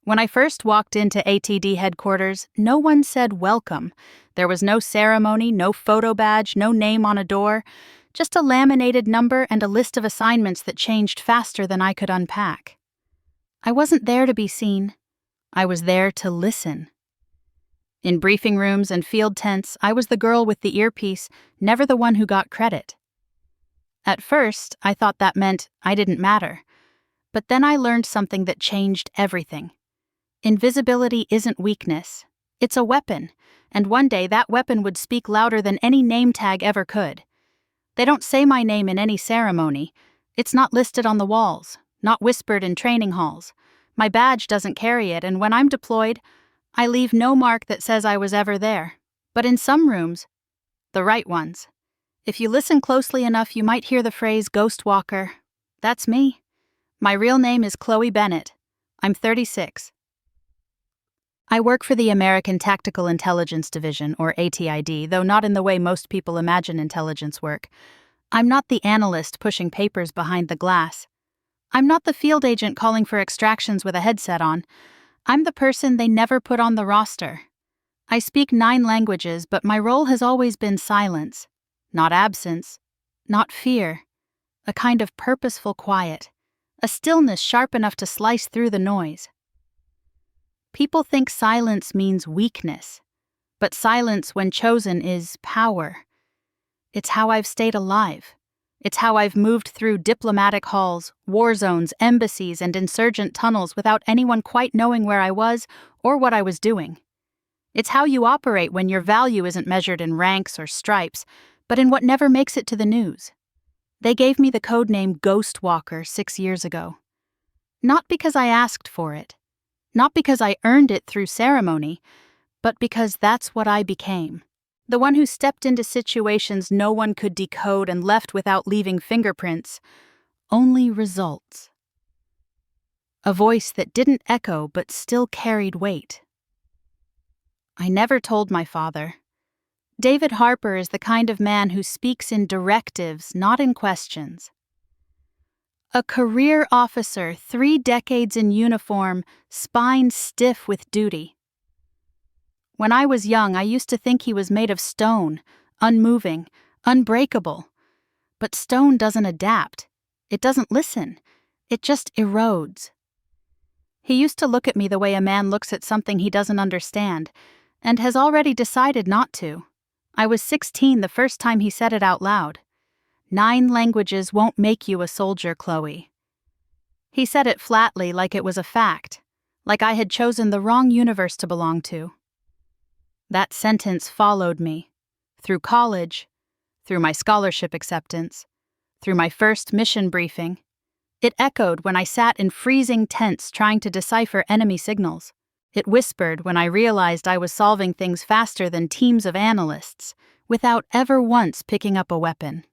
When I first walked into ATD headquarters, no one said welcome. There was no ceremony, no photo badge, no name on a door, just a laminated number and a list of assignments that changed faster than I could unpack. I wasn't there to be seen. I was there to listen. In briefing rooms and field tents, I was the girl with the earpiece, never the one who got credit. At first, I thought that meant I didn't matter. But then I learned something that changed everything. Invisibility isn't weakness. It's a weapon, and one day that weapon would speak louder than any name tag ever could. They don't say my name in any ceremony. It's not listed on the walls, not whispered in training halls. My badge doesn't carry it, and when I'm deployed, I leave no mark that says I was ever there. But in some rooms, the right ones, if you listen closely enough, you might hear the phrase Ghost Walker. That's me. My real name is Chloe Bennett. I'm 36. I work for the American Tactical Intelligence Division, or ATID, though not in the way most people imagine intelligence work. I'm not the analyst pushing papers behind the glass. I'm not the field agent calling for extractions with a headset on. I'm the person they never put on the roster. I speak 9 languages, but my role has always been silence, not absence, not fear, a kind of purposeful quiet, a stillness sharp enough to slice through the noise. People think silence means weakness, but silence, when chosen, is power. It's how I've stayed alive. It's how I've moved through diplomatic halls, war zones, embassies, and insurgent tunnels without anyone quite knowing where I was or what I was doing. It's how you operate when your value isn't measured in ranks or stripes, but in what never makes it to the news. They gave me the code name Ghost Walker 6 years ago. Not because I asked for it. Not because I earned it through ceremony, but because that's what I became. The one who stepped into situations no one could decode and left without leaving fingerprints, only results. A voice that didn't echo but still carried weight. I never told my father. David Harper is the kind of man who speaks in directives, not in questions. A career officer, 3 decades in uniform, spine stiff with duty. When I was young, I used to think he was made of stone, unmoving, unbreakable. But stone doesn't adapt. It doesn't listen. It just erodes. He used to look at me the way a man looks at something he doesn't understand, and has already decided not to. I was 16 the first time he said it out loud. 9 languages won't make you a soldier, Chloe. He said it flatly, like it was a fact, like I had chosen the wrong universe to belong to. That sentence followed me, through college, through my scholarship acceptance, through my first mission briefing. It echoed when I sat in freezing tents trying to decipher enemy signals. It whispered when I realized I was solving things faster than teams of analysts, without ever once picking up a weapon.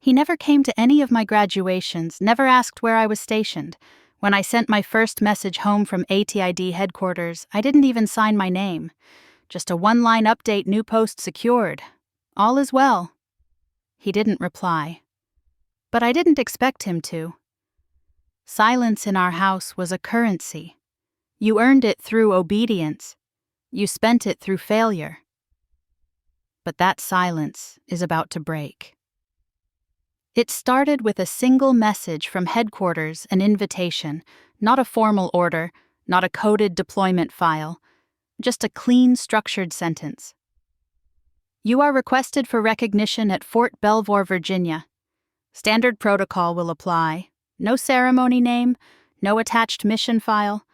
He never came to any of my graduations, never asked where I was stationed. When I sent my first message home from ATID headquarters, I didn't even sign my name. Just a 1-line update, new post secured. All is well. He didn't reply. But I didn't expect him to. Silence in our house was a currency. You earned it through obedience. You spent it through failure. But that silence is about to break. It started with a single message from headquarters, an invitation, not a formal order, not a coded deployment file, just a clean, structured sentence. You are requested for recognition at Fort Belvoir, Virginia. Standard protocol will apply. No ceremony name, no attached mission file,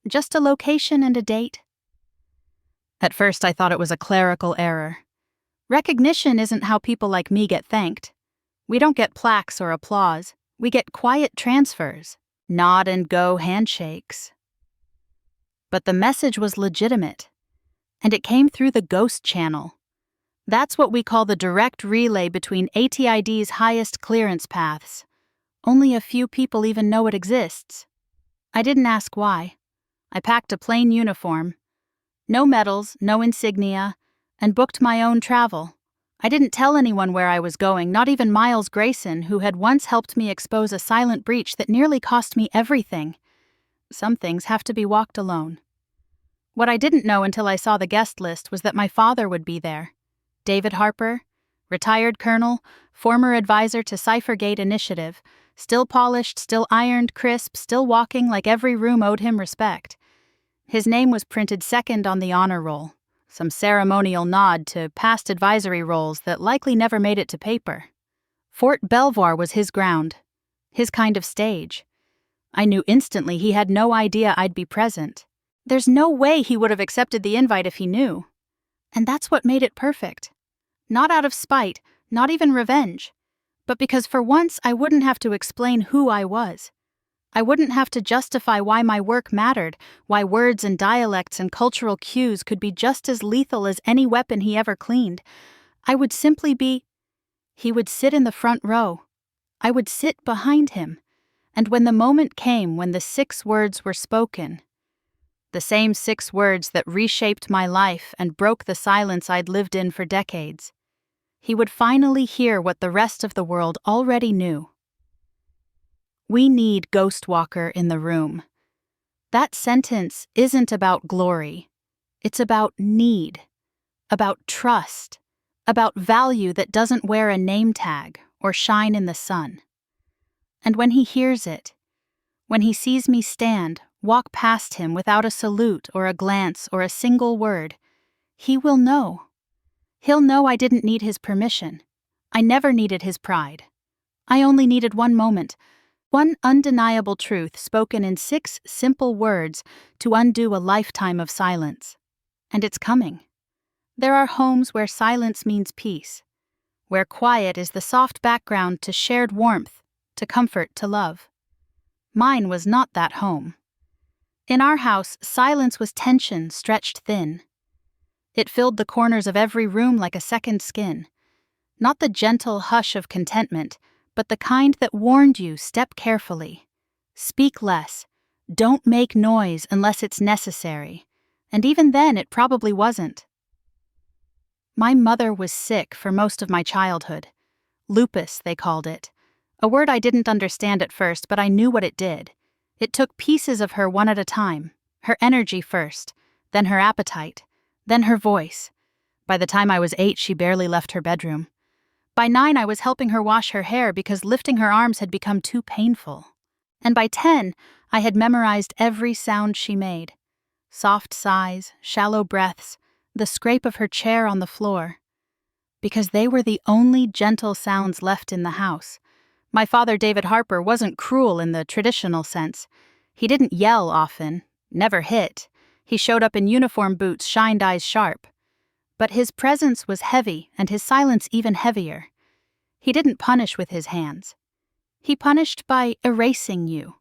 just a location and a date. At first I thought it was a clerical error. Recognition isn't how people like me get thanked. We don't get plaques or applause. We get quiet transfers, nod and go handshakes. But the message was legitimate, and it came through the ghost channel. That's what we call the direct relay between ATID's highest clearance paths. Only a few people even know it exists. I didn't ask why. I packed a plain uniform, no medals, no insignia, and booked my own travel. I didn't tell anyone where I was going, not even Miles Grayson, who had once helped me expose a silent breach that nearly cost me everything. Some things have to be walked alone. What I didn't know until I saw the guest list was that my father would be there. David Harper, retired colonel, former advisor to Cyphergate Initiative, still polished, still ironed, crisp, still walking like every room owed him respect. His name was printed second on the honor roll, some ceremonial nod to past advisory roles that likely never made it to paper. Fort Belvoir was his ground, his kind of stage. I knew instantly he had no idea I'd be present. There's no way he would have accepted the invite if he knew. And that's what made it perfect. Not out of spite, not even revenge, but because for once I wouldn't have to explain who I was. I wouldn't have to justify why my work mattered, why words and dialects and cultural cues could be just as lethal as any weapon he ever cleaned. I would simply be... He would sit in the front row. I would sit behind him. And when the moment came when the 6 words were spoken, the same 6 words that reshaped my life and broke the silence I'd lived in for decades, he would finally hear what the rest of the world already knew. We need Ghostwalker in the room. That sentence isn't about glory. It's about need, about trust, about value that doesn't wear a name tag or shine in the sun. And when he hears it, when he sees me stand, walk past him without a salute or a glance or a single word, he will know. He'll know I didn't need his permission. I never needed his pride. I only needed one moment, one undeniable truth spoken in 6 simple words to undo a lifetime of silence. And it's coming. There are homes where silence means peace, where quiet is the soft background to shared warmth, to comfort, to love. Mine was not that home. In our house, silence was tension stretched thin. It filled the corners of every room like a second skin. Not the gentle hush of contentment, but the kind that warned you, step carefully. Speak less. Don't make noise unless it's necessary. And even then, it probably wasn't. My mother was sick for most of my childhood. Lupus, they called it. A word I didn't understand at first, but I knew what it did. It took pieces of her one at a time. Her energy first, then her appetite, then her voice. By the time I was 8, she barely left her bedroom. By 9, I was helping her wash her hair because lifting her arms had become too painful. And by 10, I had memorized every sound she made. Soft sighs, shallow breaths, the scrape of her chair on the floor. Because they were the only gentle sounds left in the house. My father, David Harper, wasn't cruel in the traditional sense. He didn't yell often, never hit. He showed up in uniform boots, shined eyes sharp. But his presence was heavy and his silence even heavier. He didn't punish with his hands. He punished by erasing you.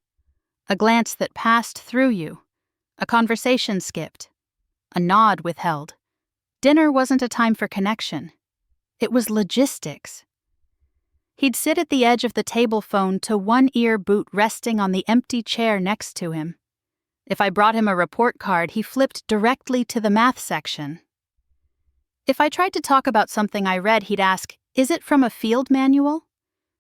A glance that passed through you. A conversation skipped. A nod withheld. Dinner wasn't a time for connection. It was logistics. He'd sit at the edge of the table phone to one ear boot resting on the empty chair next to him. If I brought him a report card, he flipped directly to the math section. If I tried to talk about something I read, he'd ask, "Is it from a field manual?"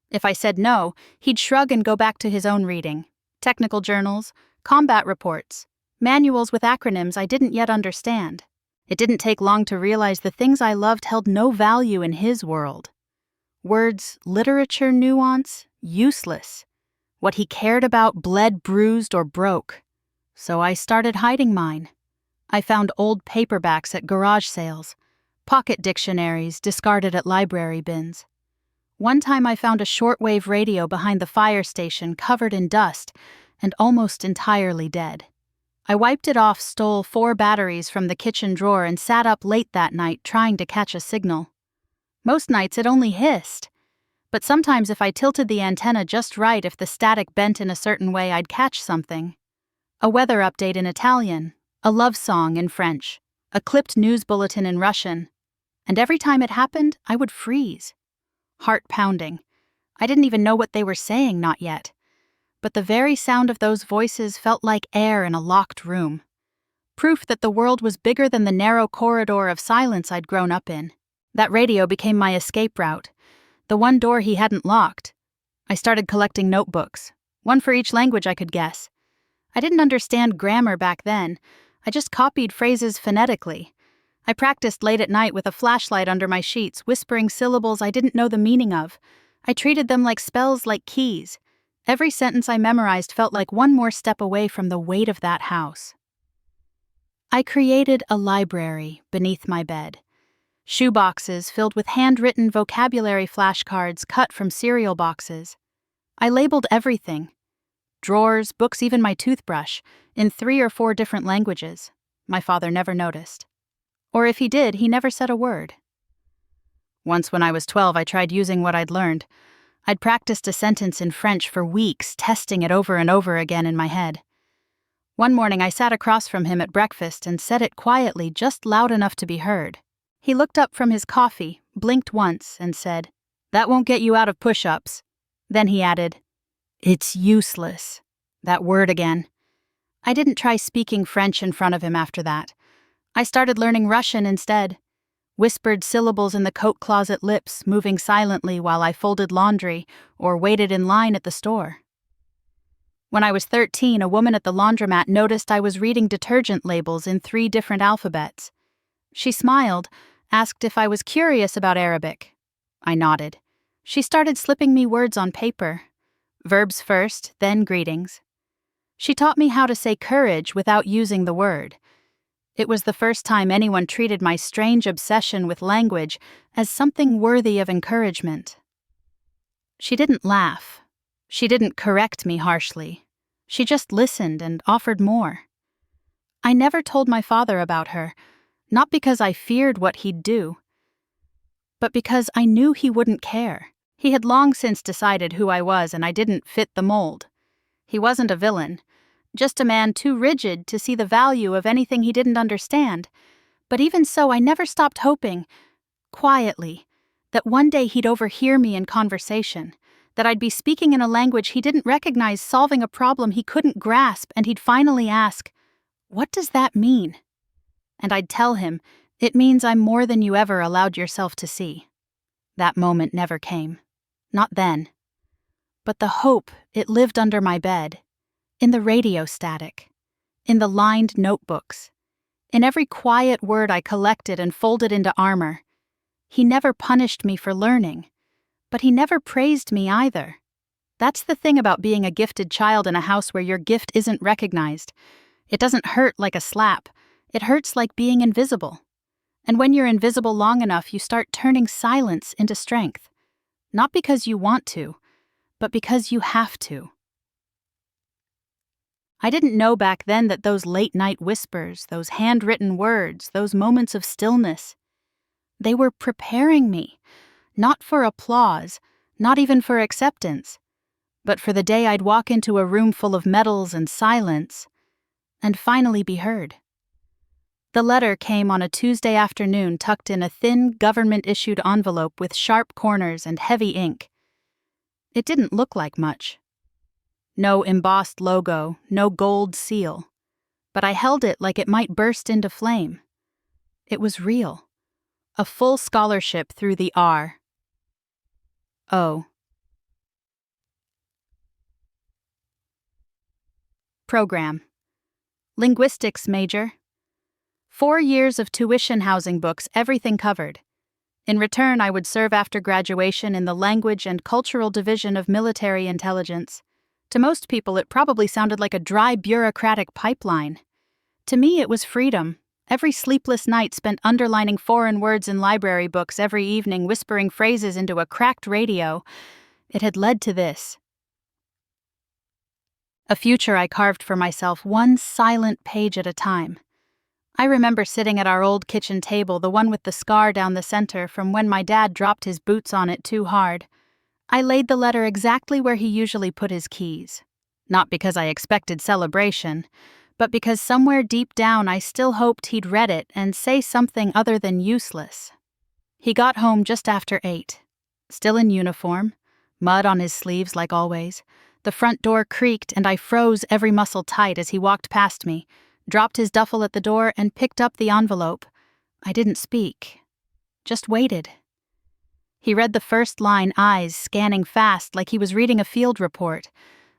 If I said no, he'd shrug and go back to his own reading. Technical journals, combat reports, manuals with acronyms I didn't yet understand. It didn't take long to realize the things I loved held no value in his world. Words, literature, nuance, useless. What he cared about bled, bruised, or broke. So I started hiding mine. I found old paperbacks at garage sales, pocket dictionaries discarded at library bins. One time I found a shortwave radio behind the fire station covered in dust and almost entirely dead. I wiped it off, stole 4 batteries from the kitchen drawer, and sat up late that night trying to catch a signal. Most nights it only hissed. But sometimes if I tilted the antenna just right, if the static bent in a certain way, I'd catch something. A weather update in Italian, a love song in French, a clipped news bulletin in Russian. And every time it happened, I would freeze. Heart pounding. I didn't even know what they were saying, not yet. But the very sound of those voices felt like air in a locked room. Proof that the world was bigger than the narrow corridor of silence I'd grown up in. That radio became my escape route, the one door he hadn't locked. I started collecting notebooks, one for each language I could guess. I didn't understand grammar back then. I just copied phrases phonetically. I practiced late at night with a flashlight under my sheets, whispering syllables I didn't know the meaning of. I treated them like spells, like keys. Every sentence I memorized felt like one more step away from the weight of that house. I created a library beneath my bed. Shoeboxes filled with handwritten vocabulary flashcards cut from cereal boxes. I labeled everything. Drawers, books, even my toothbrush, in 3 or 4 different languages. My father never noticed. Or if he did, he never said a word. Once when I was 12, I tried using what I'd learned. I'd practiced a sentence in French for weeks, testing it over and over again in my head. One morning I sat across from him at breakfast and said it quietly, just loud enough to be heard. He looked up from his coffee, blinked once, and said, "That won't get you out of push-ups." Then he added, "It's useless." That word again. I didn't try speaking French in front of him after that. I started learning Russian instead. Whispered syllables in the coat closet lips, moving silently while I folded laundry or waited in line at the store. When I was 13, a woman at the laundromat noticed I was reading detergent labels in 3 different alphabets. She smiled, asked if I was curious about Arabic. I nodded. She started slipping me words on paper. Verbs first, then greetings. She taught me how to say courage without using the word. It was the first time anyone treated my strange obsession with language as something worthy of encouragement. She didn't laugh. She didn't correct me harshly. She just listened and offered more. I never told my father about her, not because I feared what he'd do, but because I knew he wouldn't care. He had long since decided who I was and I didn't fit the mold. He wasn't a villain, just a man too rigid to see the value of anything he didn't understand. But even so, I never stopped hoping, quietly, that one day he'd overhear me in conversation, that I'd be speaking in a language he didn't recognize, solving a problem he couldn't grasp, and he'd finally ask, "What does that mean?" And I'd tell him, "It means I'm more than you ever allowed yourself to see." That moment never came. Not then. But the hope, it lived under my bed, in the radio static, in the lined notebooks, in every quiet word I collected and folded into armor. He never punished me for learning, but he never praised me either. That's the thing about being a gifted child in a house where your gift isn't recognized. It doesn't hurt like a slap. It hurts like being invisible. And when you're invisible long enough, you start turning silence into strength. Not because you want to, but because you have to. I didn't know back then that those late-night whispers, those handwritten words, those moments of stillness, they were preparing me, not for applause, not even for acceptance, but for the day I'd walk into a room full of medals and silence, and finally be heard. The letter came on a Tuesday afternoon tucked in a thin, government-issued envelope with sharp corners and heavy ink. It didn't look like much. No embossed logo, no gold seal. But I held it like it might burst into flame. It was real. A full scholarship through the R.O. program. Linguistics major. 4 years of tuition housing books, everything covered. In return, I would serve after graduation in the Language and Cultural Division of Military Intelligence. To most people, it probably sounded like a dry bureaucratic pipeline. To me, it was freedom. Every sleepless night spent underlining foreign words in library books, every evening whispering phrases into a cracked radio. It had led to this. A future I carved for myself, one silent page at a time. I remember sitting at our old kitchen table, the one with the scar down the center from when my dad dropped his boots on it too hard. I laid the letter exactly where he usually put his keys. Not because I expected celebration, but because somewhere deep down I still hoped he'd read it and say something other than useless. He got home just after 8. Still in uniform, mud on his sleeves like always. The front door creaked and I froze every muscle tight as he walked past me, dropped his duffel at the door and picked up the envelope. I didn't speak, just waited. He read the first line, eyes scanning fast like he was reading a field report.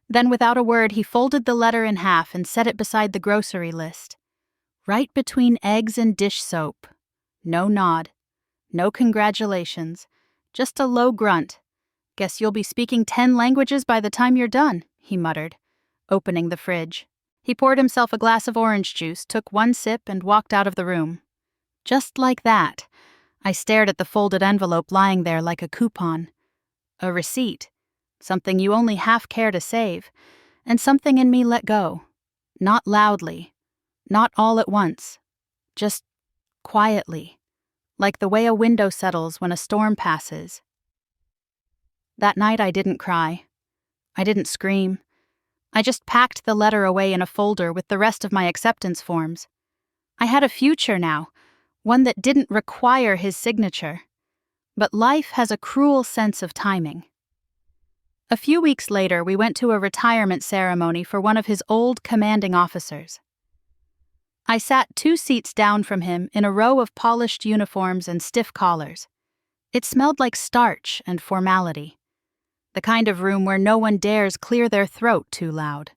Then without a word, he folded the letter in half and set it beside the grocery list. Right between eggs and dish soap. No nod. No congratulations. Just a low grunt. Guess you'll be speaking 10 languages by the time you're done, he muttered, opening the fridge. He poured himself a glass of orange juice, took one sip, and walked out of the room. Just like that. I stared at the folded envelope lying there like a coupon. A receipt. Something you only half care to save. And something in me let go. Not loudly. Not all at once. Just quietly. Like the way a window settles when a storm passes. That night I didn't cry. I didn't scream. I just packed the letter away in a folder with the rest of my acceptance forms. I had a future now, one that didn't require his signature. But life has a cruel sense of timing. A few weeks later, we went to a retirement ceremony for one of his old commanding officers. I sat 2 seats down from him in a row of polished uniforms and stiff collars. It smelled like starch and formality. The kind of room where no one dares clear their throat too loud.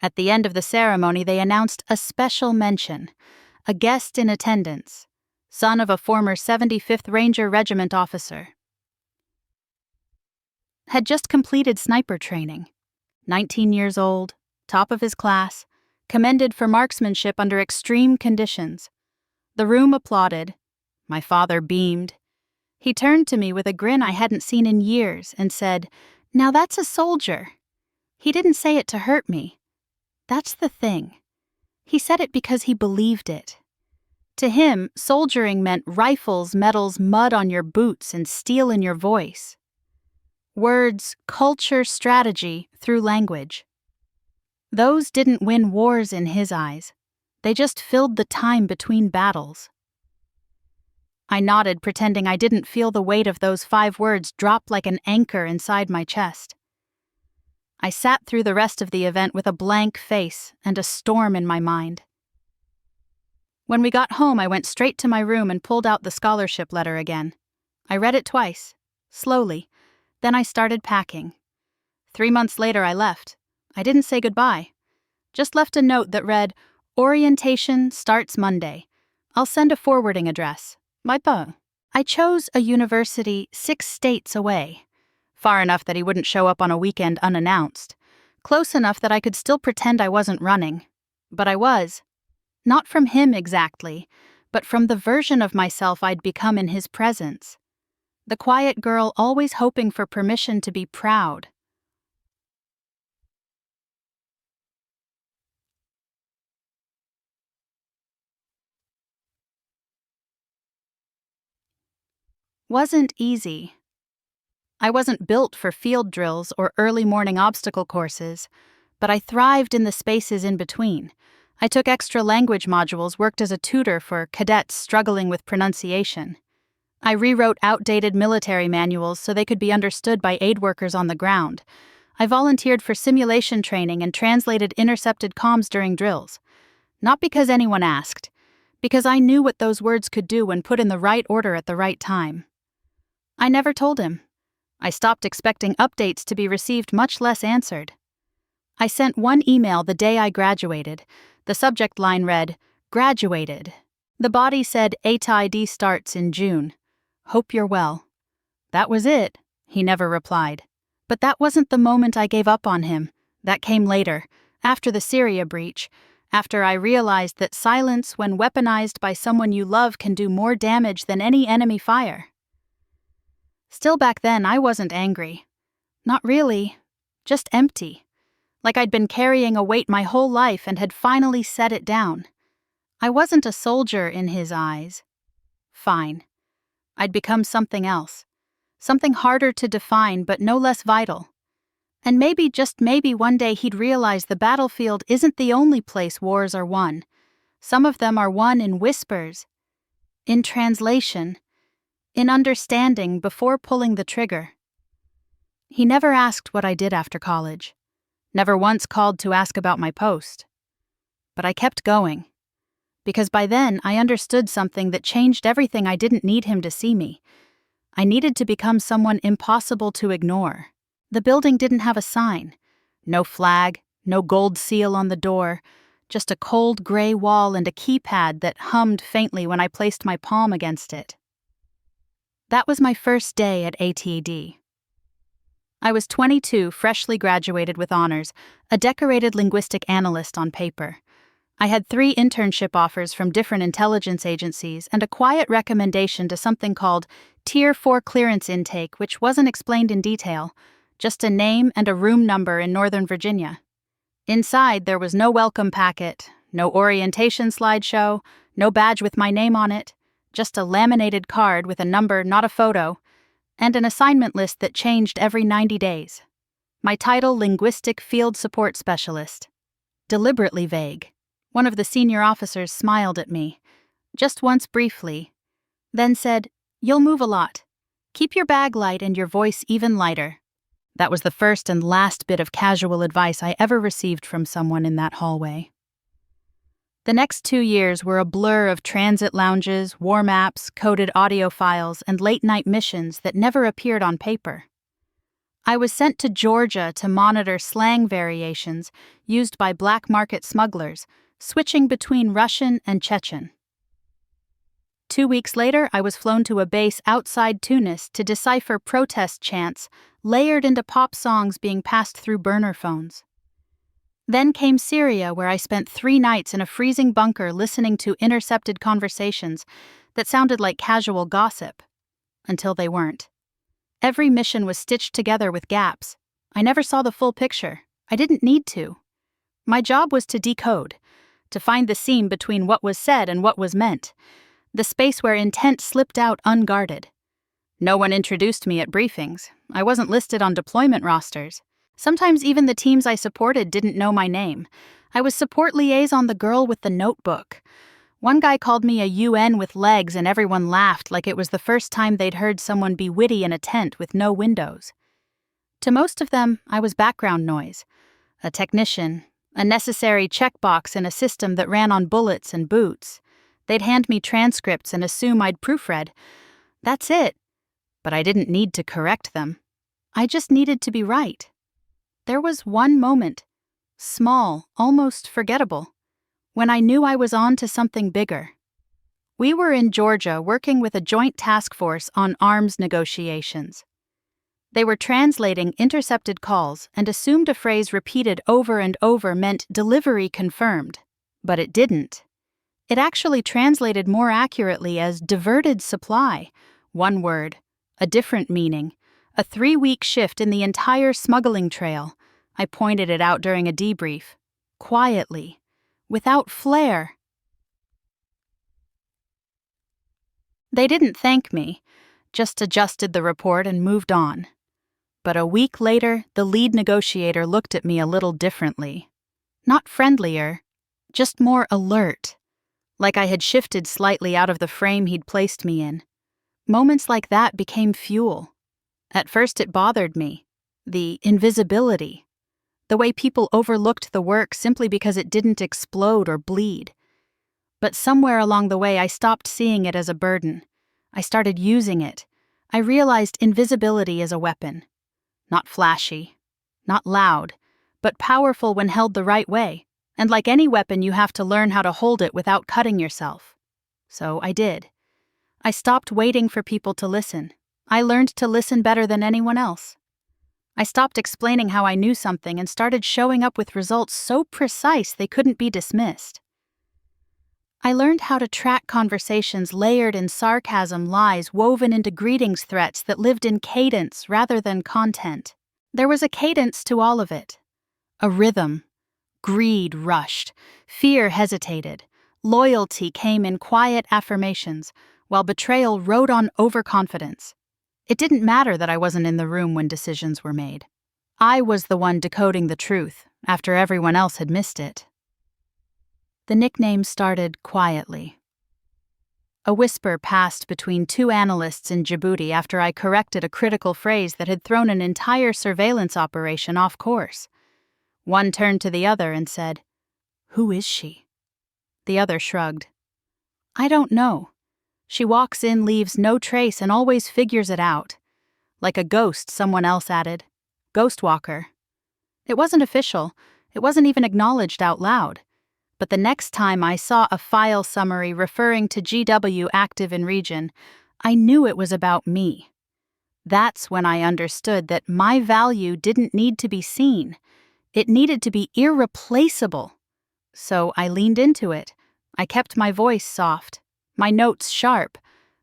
At the end of the ceremony, they announced a special mention, a guest in attendance, son of a former 75th Ranger Regiment officer. Had just completed sniper training. 19 years old, top of his class, commended for marksmanship under extreme conditions. The room applauded. My father beamed. He turned to me with a grin I hadn't seen in years and said, "Now that's a soldier." He didn't say it to hurt me. That's the thing. He said it because he believed it. To him, soldiering meant rifles, medals, mud on your boots, and steel in your voice. Words, culture, strategy through language. Those didn't win wars in his eyes. They just filled the time between battles. I nodded, pretending I didn't feel the weight of those 5 words drop like an anchor inside my chest. I sat through the rest of the event with a blank face and a storm in my mind. When we got home, I went straight to my room and pulled out the scholarship letter again. I read it twice, slowly. Then I started packing. 3 months later, I left. I didn't say goodbye. Just left a note that read, "Orientation starts Monday. I'll send a forwarding address. Bye-bye." I chose a university 6 states away. Far enough that he wouldn't show up on a weekend unannounced. Close enough that I could still pretend I wasn't running. But I was. Not from him exactly, but from the version of myself I'd become in his presence. The quiet girl always hoping for permission to be proud. Wasn't easy. I wasn't built for field drills or early morning obstacle courses, but I thrived in the spaces in between. I took extra language modules, worked as a tutor for cadets struggling with pronunciation. I rewrote outdated military manuals so they could be understood by aid workers on the ground. I volunteered for simulation training and translated intercepted comms during drills. Not because anyone asked, because I knew what those words could do when put in the right order at the right time. I never told him. I stopped expecting updates to be received, much less answered. I sent one email the day I graduated. The subject line read, "Graduated." The body said ATID starts in June. Hope you're well. That was it. He never replied. But that wasn't the moment I gave up on him. That came later, after the Syria breach, after I realized that silence when weaponized by someone you love can do more damage than any enemy fire. Still back then, I wasn't angry. Not really. Just empty. Like I'd been carrying a weight my whole life and had finally set it down. I wasn't a soldier in his eyes. Fine. I'd become something else. Something harder to define, but no less vital. And maybe, just maybe, one day he'd realize the battlefield isn't the only place wars are won. Some of them are won in whispers, in translation, in understanding before pulling the trigger. He never asked what I did after college. Never once called to ask about my post. But I kept going. Because by then I understood something that changed everything. I didn't need him to see me. I needed to become someone impossible to ignore. The building didn't have a sign. No flag, no gold seal on the door, just a cold gray wall and a keypad that hummed faintly when I placed my palm against it. That was my first day at ATID. I was 22, freshly graduated with honors, a decorated linguistic analyst on paper. I had 3 internship offers from different intelligence agencies and a quiet recommendation to something called Tier 4 clearance intake, which wasn't explained in detail, just a name and a room number in Northern Virginia. Inside, there was no welcome packet, no orientation slideshow, no badge with my name on it, just a laminated card with a number, not a photo, and an assignment list that changed every 90 days. My title, Linguistic Field Support Specialist. Deliberately vague. One of the senior officers smiled at me, just once briefly, then said, "You'll move a lot. Keep your bag light and your voice even lighter." That was the first and last bit of casual advice I ever received from someone in that hallway. The next 2 years were a blur of transit lounges, war maps, coded audio files, and late-night missions that never appeared on paper. I was sent to Georgia to monitor slang variations used by black market smugglers, switching between Russian and Chechen. 2 weeks later, I was flown to a base outside Tunis to decipher protest chants layered into pop songs being passed through burner phones. Then came Syria, where I spent 3 nights in a freezing bunker listening to intercepted conversations that sounded like casual gossip, until they weren't. Every mission was stitched together with gaps. I never saw the full picture. I didn't need to. My job was to decode, to find the seam between what was said and what was meant, the space where intent slipped out unguarded. No one introduced me at briefings. I wasn't listed on deployment rosters. Sometimes even the teams I supported didn't know my name. I was support liaison, the girl with the notebook. One guy called me a UN with legs and everyone laughed like it was the first time they'd heard someone be witty in a tent with no windows. To most of them, I was background noise, a technician, a necessary checkbox in a system that ran on bullets and boots. They'd hand me transcripts and assume I'd proofread. That's it. But I didn't need to correct them. I just needed to be right. There was one moment, small, almost forgettable, when I knew I was on to something bigger. We were in Georgia working with a joint task force on arms negotiations. They were translating intercepted calls and assumed a phrase repeated over and over meant delivery confirmed, but it didn't. It actually translated more accurately as diverted supply, one word, a different meaning, a 3-week shift in the entire smuggling trail. I pointed it out during a debrief, quietly, without flair. They didn't thank me, just adjusted the report and moved on. But a week later, the lead negotiator looked at me a little differently. Not friendlier, just more alert, like I had shifted slightly out of the frame he'd placed me in. Moments like that became fuel. At first it bothered me, the invisibility, the way people overlooked the work simply because it didn't explode or bleed. But somewhere along the way I stopped seeing it as a burden. I started using it. I realized invisibility is a weapon. Not flashy, not loud, but powerful when held the right way. And like any weapon, you have to learn how to hold it without cutting yourself. So I did. I stopped waiting for people to listen. I learned to listen better than anyone else. I stopped explaining how I knew something and started showing up with results so precise they couldn't be dismissed. I learned how to track conversations layered in sarcasm, lies woven into greetings threats that lived in cadence rather than content. There was a cadence to all of it, a rhythm. Greed rushed, fear hesitated, loyalty came in quiet affirmations, while betrayal rode on overconfidence. It didn't matter that I wasn't in the room when decisions were made. I was the one decoding the truth, after everyone else had missed it. The nickname started quietly. A whisper passed between 2 analysts in Djibouti after I corrected a critical phrase that had thrown an entire surveillance operation off course. One turned to the other and said, "Who is she?" The other shrugged. "I don't know. She walks in, leaves no trace, and always figures it out. Like a ghost," someone else added. "Ghost walker." It wasn't official. It wasn't even acknowledged out loud. But the next time I saw a file summary referring to GW active in region, I knew it was about me. That's when I understood that my value didn't need to be seen. It needed to be irreplaceable. So I leaned into it. I kept my voice soft, my notes sharp,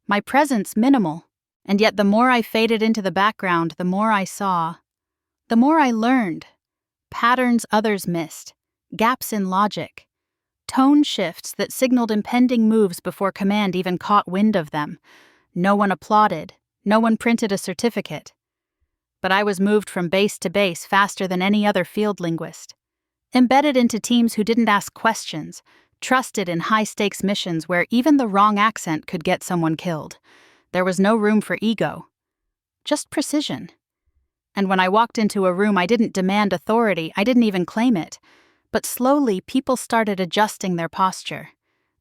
my presence minimal. And yet the more I faded into the background, the more I saw. The more I learned. Patterns others missed. Gaps in logic. Tone shifts that signaled impending moves before command even caught wind of them. No one applauded. No one printed a certificate. But I was moved from base to base faster than any other field linguist. Embedded into teams who didn't ask questions, trusted in high-stakes missions where even the wrong accent could get someone killed. There was no room for ego. Just precision. And when I walked into a room, I didn't demand authority, I didn't even claim it. But slowly, people started adjusting their posture.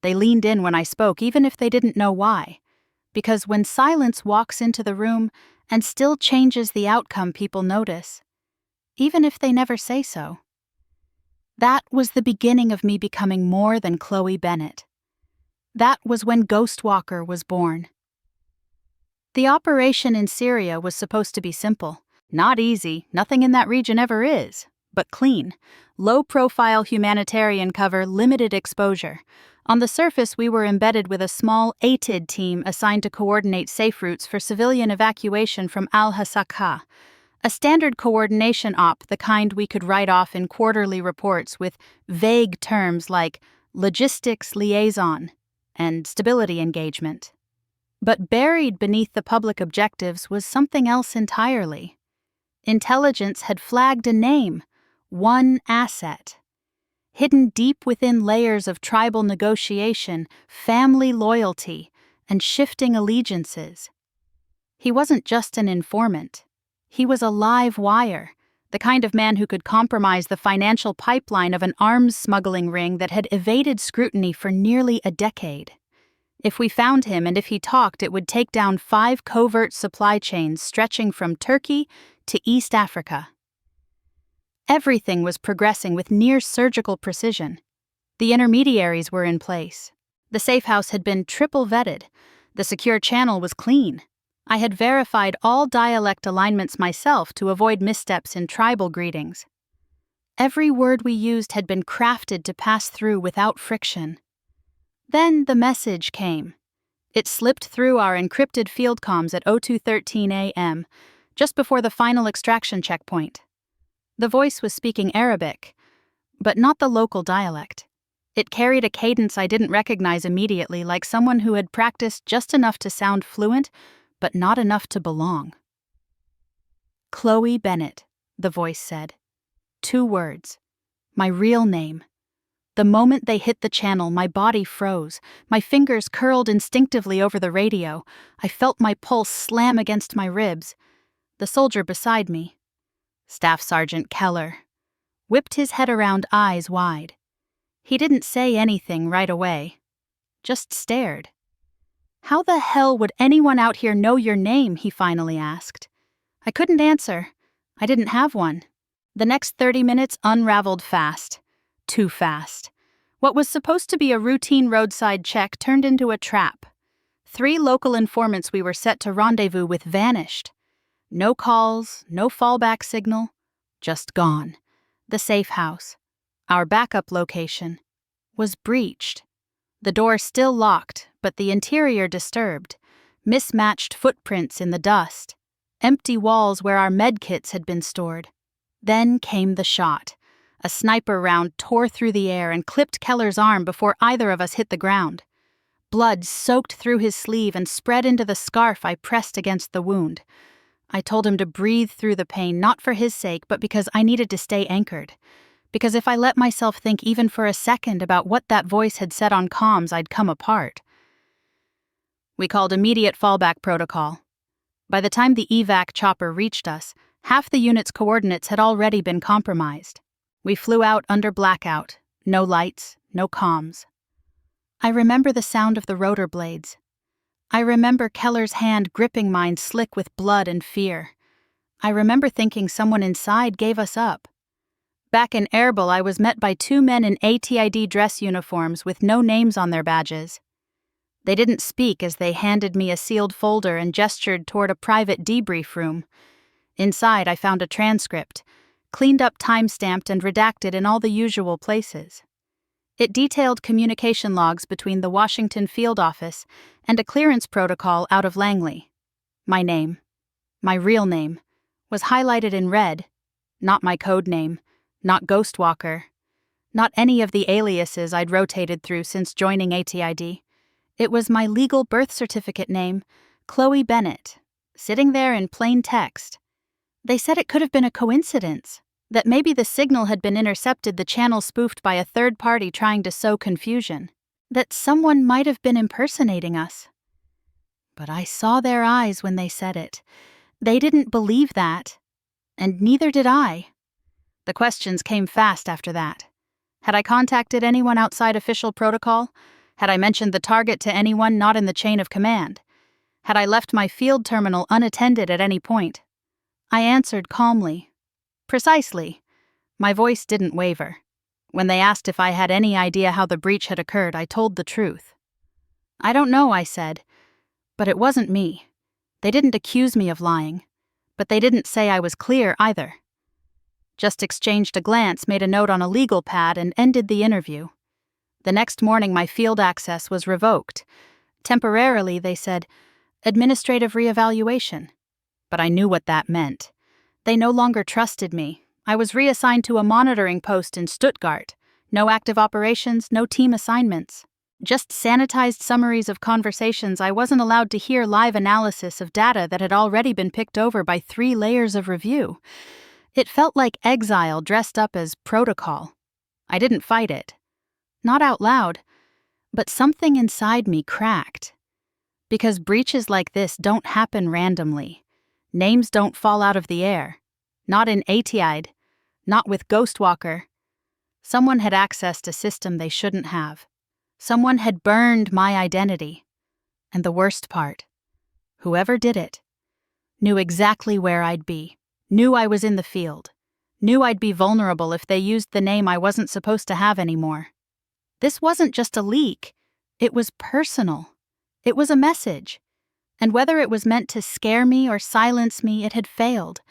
They leaned in when I spoke, even if they didn't know why. Because when silence walks into the room and still changes the outcome, people notice, even if they never say so. That was the beginning of me becoming more than Chloe Bennett. That was when Ghostwalker was born. The operation in Syria was supposed to be simple. Not easy, nothing in that region ever is, but clean. Low-profile humanitarian cover, limited exposure. On the surface, we were embedded with a small ATID team assigned to coordinate safe routes for civilian evacuation from Al-Hasakah. A standard coordination op, the kind we could write off in quarterly reports with vague terms like logistics liaison and stability engagement. But buried beneath the public objectives was something else entirely. Intelligence had flagged a name. One asset. Hidden deep within layers of tribal negotiation, family loyalty, and shifting allegiances. He wasn't just an informant. He was a live wire, the kind of man who could compromise the financial pipeline of an arms smuggling ring that had evaded scrutiny for nearly a decade. If we found him and if he talked, it would take down 5 covert supply chains stretching from Turkey to East Africa. Everything was progressing with near-surgical precision. The intermediaries were in place. The safe house had been triple vetted. The secure channel was clean. I had verified all dialect alignments myself to avoid missteps in tribal greetings. Every word we used had been crafted to pass through without friction. Then the message came. It slipped through our encrypted field comms at 02:13 a.m., just before the final extraction checkpoint. The voice was speaking Arabic, but not the local dialect. It carried a cadence I didn't recognize immediately, like someone who had practiced just enough to sound fluent, but not enough to belong. Chloe Bennett, the voice said. 2 words. My real name. The moment they hit the channel, my body froze. My fingers curled instinctively over the radio. I felt my pulse slam against my ribs. The soldier beside me, Staff Sergeant Keller, whipped his head around, eyes wide. He didn't say anything right away, just stared. How the hell would anyone out here know your name, he finally asked. I couldn't answer. I didn't have one. The next 30 minutes unraveled fast. Too fast. What was supposed to be a routine roadside check turned into a trap. 3 local informants we were set to rendezvous with vanished. No calls, no fallback signal, just gone. The safe house, our backup location, was breached. The door still locked, but the interior disturbed. Mismatched footprints in the dust. Empty walls where our medkits had been stored. Then came the shot. A sniper round tore through the air and clipped Keller's arm before either of us hit the ground. Blood soaked through his sleeve and spread into the scarf I pressed against the wound. I told him to breathe through the pain, not for his sake, but because I needed to stay anchored. Because if I let myself think even for a second about what that voice had said on comms, I'd come apart. We called immediate fallback protocol. By the time the evac chopper reached us, half the unit's coordinates had already been compromised. We flew out under blackout, no lights, no comms. I remember the sound of the rotor blades. I remember Keller's hand gripping mine slick with blood and fear. I remember thinking someone inside gave us up. Back in Erbil, I was met by two men in ATID dress uniforms with no names on their badges. They didn't speak as they handed me a sealed folder and gestured toward a private debrief room. Inside, I found a transcript, cleaned up, time-stamped, and redacted in all the usual places. It detailed communication logs between the Washington field office and a clearance protocol out of Langley. My name, my real name, was highlighted in red, not my code name, not Ghostwalker, not any of the aliases I'd rotated through since joining ATID. It was my legal birth certificate name, Chloe Bennett, sitting there in plain text. They said it could have been a coincidence, that maybe the signal had been intercepted, the channel spoofed by a third party trying to sow confusion, that someone might have been impersonating us. But I saw their eyes when they said it. They didn't believe that, and neither did I. The questions came fast after that. Had I contacted anyone outside official protocol? Had I mentioned the target to anyone not in the chain of command? Had I left my field terminal unattended at any point? I answered calmly. Precisely. My voice didn't waver. When they asked if I had any idea how the breach had occurred, I told the truth. I don't know, I said. But it wasn't me. They didn't accuse me of lying. But they didn't say I was clear either. Just exchanged a glance, made a note on a legal pad, and ended the interview. The next morning, my field access was revoked. Temporarily, they said, administrative reevaluation. But I knew what that meant. They no longer trusted me. I was reassigned to a monitoring post in Stuttgart. No active operations, no team assignments. Just sanitized summaries of conversations. I wasn't allowed to hear live analysis of data that had already been picked over by 3 layers of review. It felt like exile dressed up as protocol. I didn't fight it. Not out loud, but something inside me cracked. Because breaches like this don't happen randomly. Names don't fall out of the air. Not in ATID. Not with Ghostwalker. Someone had accessed a system they shouldn't have. Someone had burned my identity. And the worst part, whoever did it, knew exactly where I'd be. Knew I was in the field. Knew I'd be vulnerable if they used the name I wasn't supposed to have anymore. This wasn't just a leak. It was personal. It was a message. And whether it was meant to scare me or silence me, it had failed.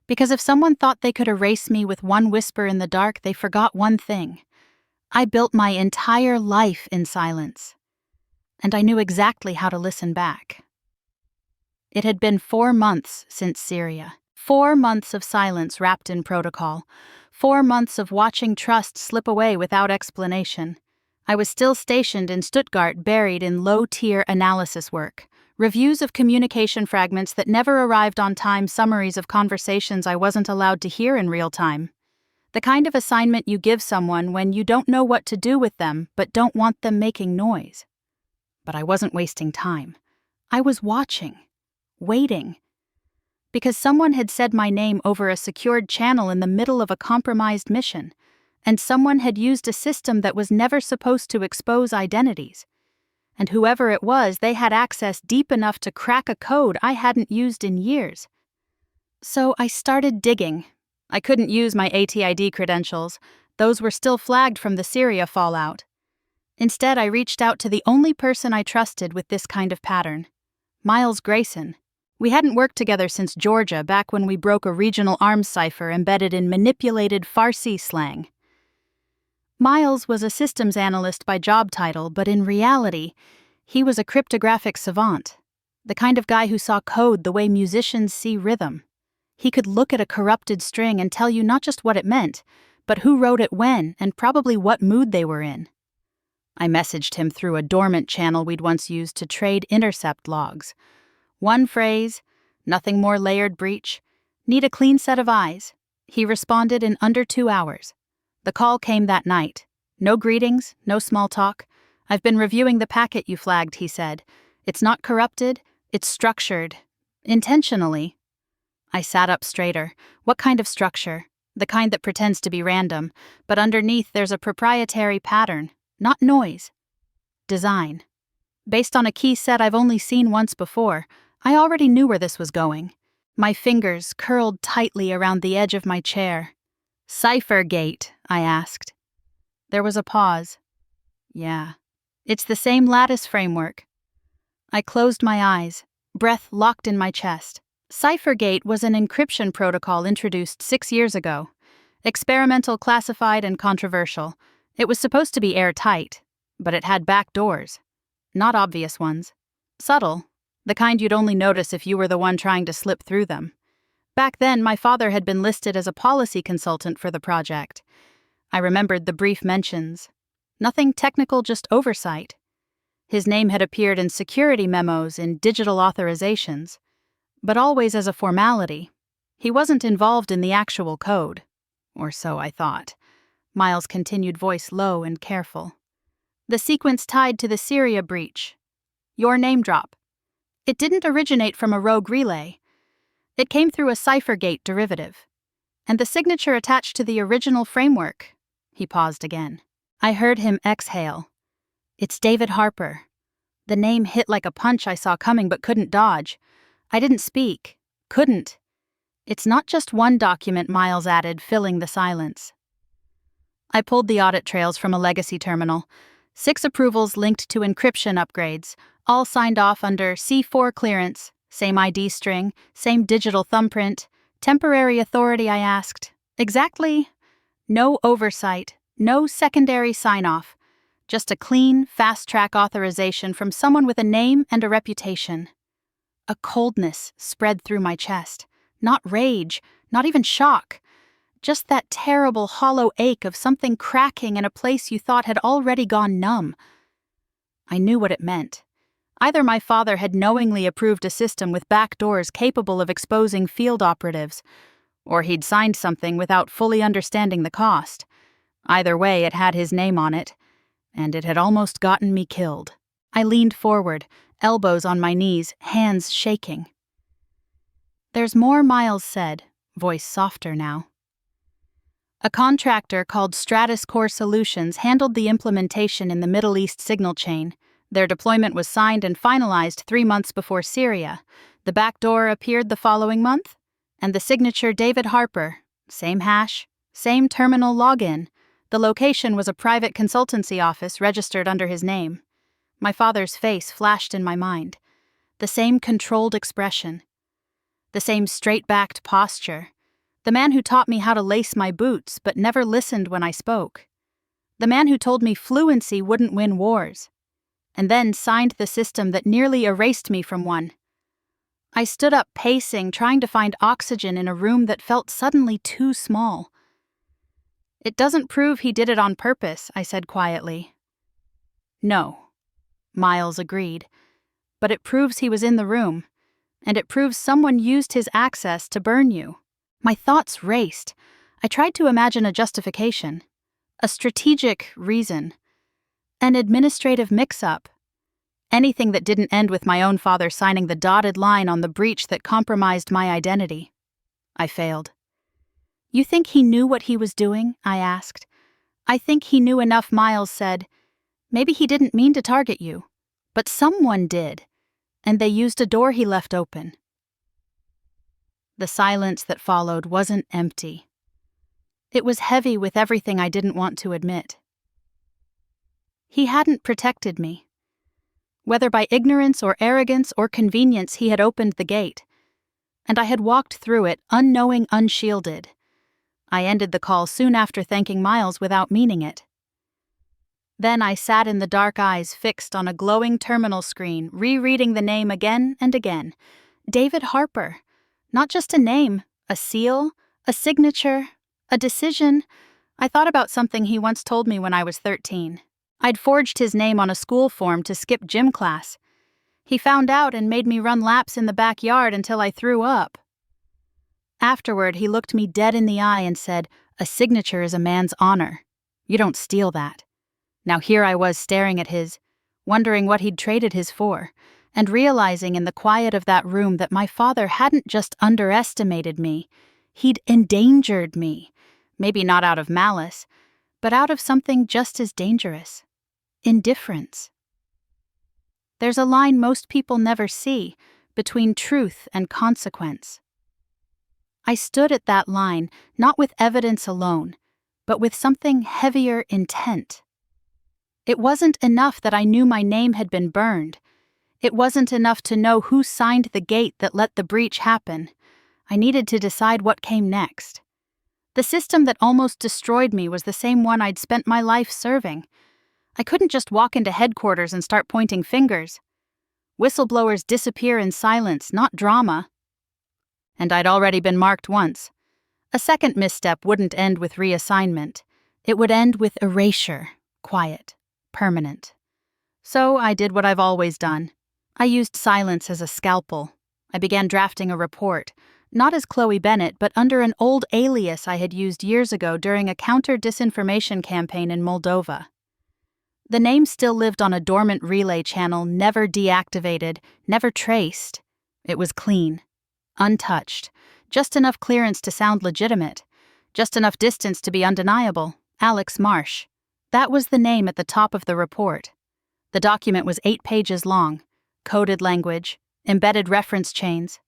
Because if someone thought they could erase me with one whisper in the dark, they forgot one thing. I built my entire life in silence. And I knew exactly how to listen back. It had been 4 months since Syria. 4 months of silence wrapped in protocol. 4 months of watching trust slip away without explanation. I was still stationed in Stuttgart, buried in low-tier analysis work. Reviews of communication fragments that never arrived on time, summaries of conversations I wasn't allowed to hear in real time. The kind of assignment you give someone when you don't know what to do with them but don't want them making noise. But I wasn't wasting time. I was watching. Waiting. Because someone had said my name over a secured channel in the middle of a compromised mission, and someone had used a system that was never supposed to expose identities. And whoever it was, they had access deep enough to crack a code I hadn't used in years. So I started digging. I couldn't use my ATID credentials. Those were still flagged from the Syria fallout. Instead, I reached out to the only person I trusted with this kind of pattern, Miles Grayson. We hadn't worked together since Georgia, back when we broke a regional arms cipher embedded in manipulated Farsi slang. Miles was a systems analyst by job title, but in reality, he was a cryptographic savant, the kind of guy who saw code the way musicians see rhythm. He could look at a corrupted string and tell you not just what it meant, but who wrote it when and probably what mood they were in. I messaged him through a dormant channel we'd once used to trade intercept logs. One phrase, nothing more layered breach, need a clean set of eyes. He responded in under 2 hours. The call came that night. No greetings, no small talk. I've been reviewing the packet you flagged, he said. It's not corrupted, it's structured. Intentionally. I sat up straighter. What kind of structure? The kind that pretends to be random, but underneath there's a proprietary pattern, not noise. Design. Based on a key set I've only seen once before, I already knew where this was going. My fingers curled tightly around the edge of my chair. "Cyphergate?" I asked. There was a pause. "Yeah. It's the same lattice framework." I closed my eyes, breath locked in my chest. Cyphergate was an encryption protocol introduced 6 years ago. Experimental, classified, and controversial. It was supposed to be airtight, but it had back doors. Not obvious ones. Subtle, the kind you'd only notice if you were the one trying to slip through them. Back then, my father had been listed as a policy consultant for the project. I remembered the brief mentions. Nothing technical, just oversight. His name had appeared in security memos, in digital authorizations, but always as a formality. He wasn't involved in the actual code. Or so I thought. Miles' continued voice low and careful. The sequence tied to the Syria breach. Your name drop. It didn't originate from a rogue relay. It came through a Cyphergate derivative. And the signature attached to the original framework. He paused again. I heard him exhale. It's David Harper. The name hit like a punch I saw coming but couldn't dodge. I didn't speak. Couldn't. It's not just one document, Miles added, filling the silence. I pulled the audit trails from a legacy terminal. 6 approvals linked to encryption upgrades, all signed off under C4 clearance, same ID string, same digital thumbprint. Temporary authority, I asked. Exactly. No oversight, no secondary sign-off. Just a clean, fast-track authorization from someone with a name and a reputation. A coldness spread through my chest. Not rage, not even shock. Just that terrible hollow ache of something cracking in a place you thought had already gone numb. I knew what it meant. Either my father had knowingly approved a system with back doors capable of exposing field operatives, or he'd signed something without fully understanding the cost. Either way, it had his name on it, and it had almost gotten me killed. I leaned forward, elbows on my knees, hands shaking. There's more, Miles said, voice softer now. A contractor called Stratus Core Solutions handled the implementation in the Middle East signal chain. Their deployment was signed and finalized 3 months before Syria. The back door appeared the following month, and the signature David Harper. Same hash, same terminal login. The location was a private consultancy office registered under his name. My father's face flashed in my mind. The same controlled expression. The same straight-backed posture. The man who taught me how to lace my boots but never listened when I spoke. The man who told me fluency wouldn't win wars. And then signed the system that nearly erased me from one. I stood up pacing, trying to find oxygen in a room that felt suddenly too small. It doesn't prove he did it on purpose, I said quietly. No, Miles agreed. But it proves he was in the room, and it proves someone used his access to burn you. My thoughts raced. I tried to imagine a justification, a strategic reason, an administrative mix-up. Anything that didn't end with my own father signing the dotted line on the breach that compromised my identity. I failed. You think he knew what he was doing? I asked. I think he knew enough, Miles said. Maybe he didn't mean to target you, but someone did, and they used a door he left open. The silence that followed wasn't empty. It was heavy with everything I didn't want to admit. He hadn't protected me. Whether by ignorance or arrogance or convenience, he had opened the gate, and I had walked through it, unknowing, unshielded. I ended the call soon after thanking Miles without meaning it. Then I sat in the dark, eyes fixed on a glowing terminal screen, rereading the name again and again. David Harper. Not just a name, a seal, a signature, a decision. I thought about something he once told me when I was 13. I'd forged his name on a school form to skip gym class. He found out and made me run laps in the backyard until I threw up. Afterward, he looked me dead in the eye and said, "A signature is a man's honor. You don't steal that." Now here I was staring at his, wondering what he'd traded his for, and realizing in the quiet of that room that my father hadn't just underestimated me, he'd endangered me. Maybe not out of malice, but out of something just as dangerous. Indifference. There's a line most people never see between truth and consequence. I stood at that line, not with evidence alone, but with something heavier intent. It wasn't enough that I knew my name had been burned. It wasn't enough to know who signed the gate that let the breach happen. I needed to decide what came next. The system that almost destroyed me was the same one I'd spent my life serving. I couldn't just walk into headquarters and start pointing fingers. Whistleblowers disappear in silence, not drama. And I'd already been marked once. A second misstep wouldn't end with reassignment. It would end with erasure, quiet, permanent. So I did what I've always done. I used silence as a scalpel. I began drafting a report, not as Chloe Bennett, but under an old alias I had used years ago during a counter-disinformation campaign in Moldova. The name still lived on a dormant relay channel, never deactivated, never traced. It was clean, untouched, just enough clearance to sound legitimate, just enough distance to be undeniable. Alex Marsh. That was the name at the top of the report. The document was 8 pages long, coded language, embedded reference chains,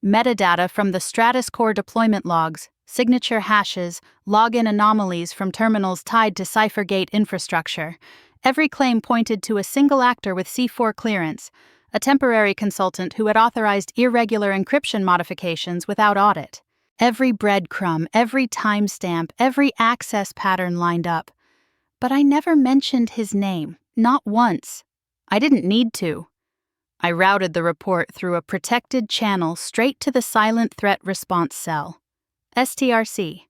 metadata from the Stratus Core deployment logs, signature hashes, login anomalies from terminals tied to CipherGate infrastructure. Every claim pointed to a single actor with C4 clearance, a temporary consultant who had authorized irregular encryption modifications without audit. Every breadcrumb, every timestamp, every access pattern lined up. But I never mentioned his name, not once. I didn't need to. I routed the report through a protected channel straight to the Silent Threat Response Cell. STRC.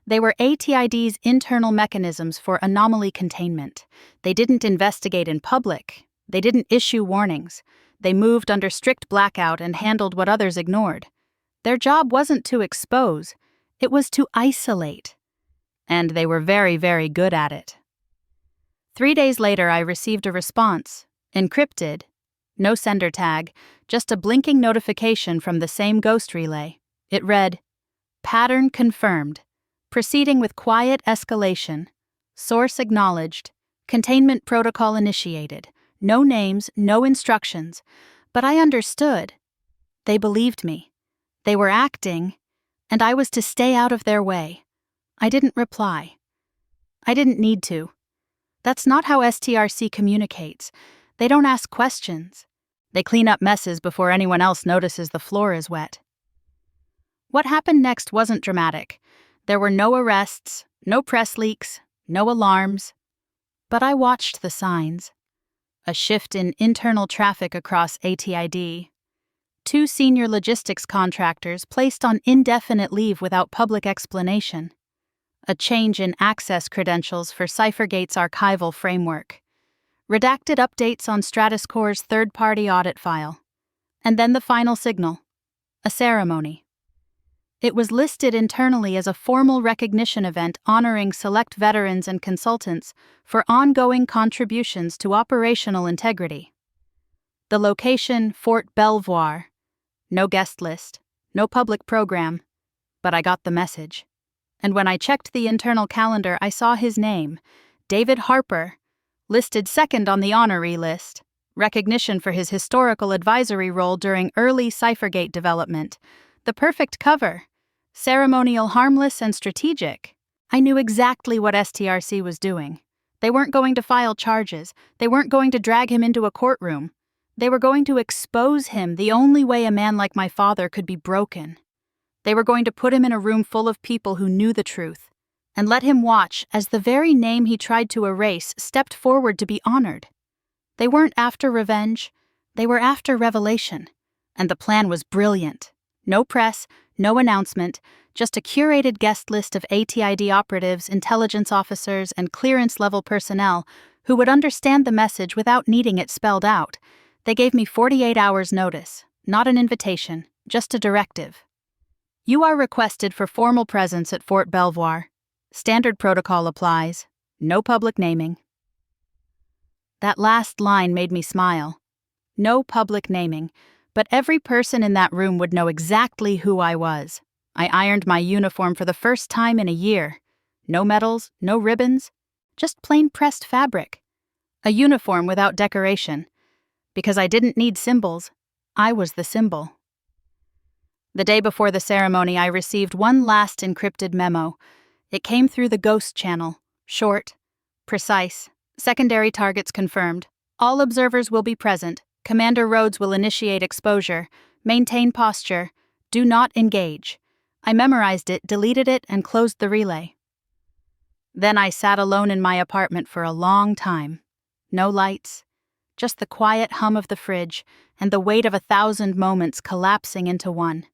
They were ATID's internal mechanisms for anomaly containment. They didn't investigate in public. They didn't issue warnings. They moved under strict blackout and handled what others ignored. Their job wasn't to expose, it was to isolate. And they were very, very good at it. 3 days later, I received a response, encrypted, no sender tag, just a blinking notification from the same ghost relay. It read, "Pattern confirmed. Proceeding with quiet escalation. Source acknowledged. Containment protocol initiated. No names, no instructions." But I understood. They believed me. They were acting, and I was to stay out of their way. I didn't reply. I didn't need to. That's not how STRC communicates. They don't ask questions. They clean up messes before anyone else notices the floor is wet. What happened next wasn't dramatic. There were no arrests, no press leaks, no alarms. But I watched the signs. A shift in internal traffic across ATID. 2 senior logistics contractors placed on indefinite leave without public explanation. A change in access credentials for CipherGate's archival framework. Redacted updates on Stratus Core's third-party audit file. And then the final signal. A ceremony. It was listed internally as a formal recognition event honoring select veterans and consultants for ongoing contributions to operational integrity. The location, Fort Belvoir. No guest list, no public program, but I got the message. And when I checked the internal calendar, I saw his name, David Harper, listed second on the honoree list, recognition for his historical advisory role during early CipherGate development. The perfect cover. Ceremonial, harmless, and strategic. I knew exactly what STRC was doing. They weren't going to file charges. They weren't going to drag him into a courtroom. They were going to expose him the only way a man like my father could be broken. They were going to put him in a room full of people who knew the truth, and let him watch as the very name he tried to erase stepped forward to be honored. They weren't after revenge. They were after revelation. And the plan was brilliant. No press, no announcement, just a curated guest list of ATID operatives, intelligence officers, and clearance-level personnel who would understand the message without needing it spelled out. They gave me 48 hours' notice, not an invitation, just a directive. You are requested for formal presence at Fort Belvoir. Standard protocol applies. No public naming. That last line made me smile. No public naming, but every person in that room would know exactly who I was. I ironed my uniform for the first time in a year. No medals, no ribbons, just plain pressed fabric. A uniform without decoration. Because I didn't need symbols, I was the symbol. The day before the ceremony, I received one last encrypted memo. It came through the ghost channel. Short, precise, secondary targets confirmed. All observers will be present. Commander Rhodes will initiate exposure. Maintain posture. Do not engage. I memorized it, deleted it, and closed the relay. Then I sat alone in my apartment for a long time. No lights, just the quiet hum of the fridge and the weight of 1,000 moments collapsing into one.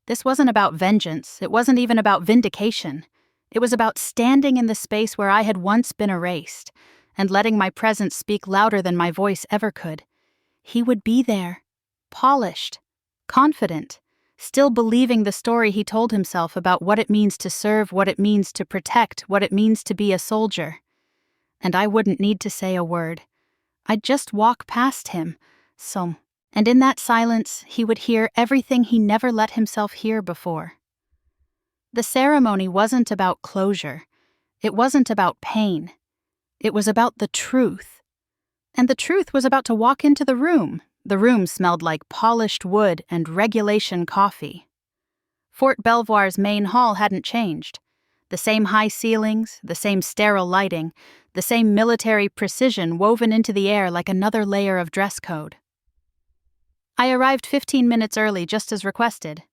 This wasn't about vengeance. It wasn't even about vindication. It was about standing in the space where I had once been erased and letting my presence speak louder than my voice ever could. He would be there, polished, confident, still believing the story he told himself about what it means to serve, what it means to protect, what it means to be a soldier. And I wouldn't need to say a word. I'd just walk past him, and in that silence, he would hear everything he never let himself hear before. The ceremony wasn't about closure. It wasn't about pain. It was about the truth. And the truth was about to walk into the room. The room smelled like polished wood and regulation coffee. Fort Belvoir's main hall hadn't changed. The same high ceilings, the same sterile lighting, the same military precision woven into the air like another layer of dress code. I arrived 15 minutes early just as requested.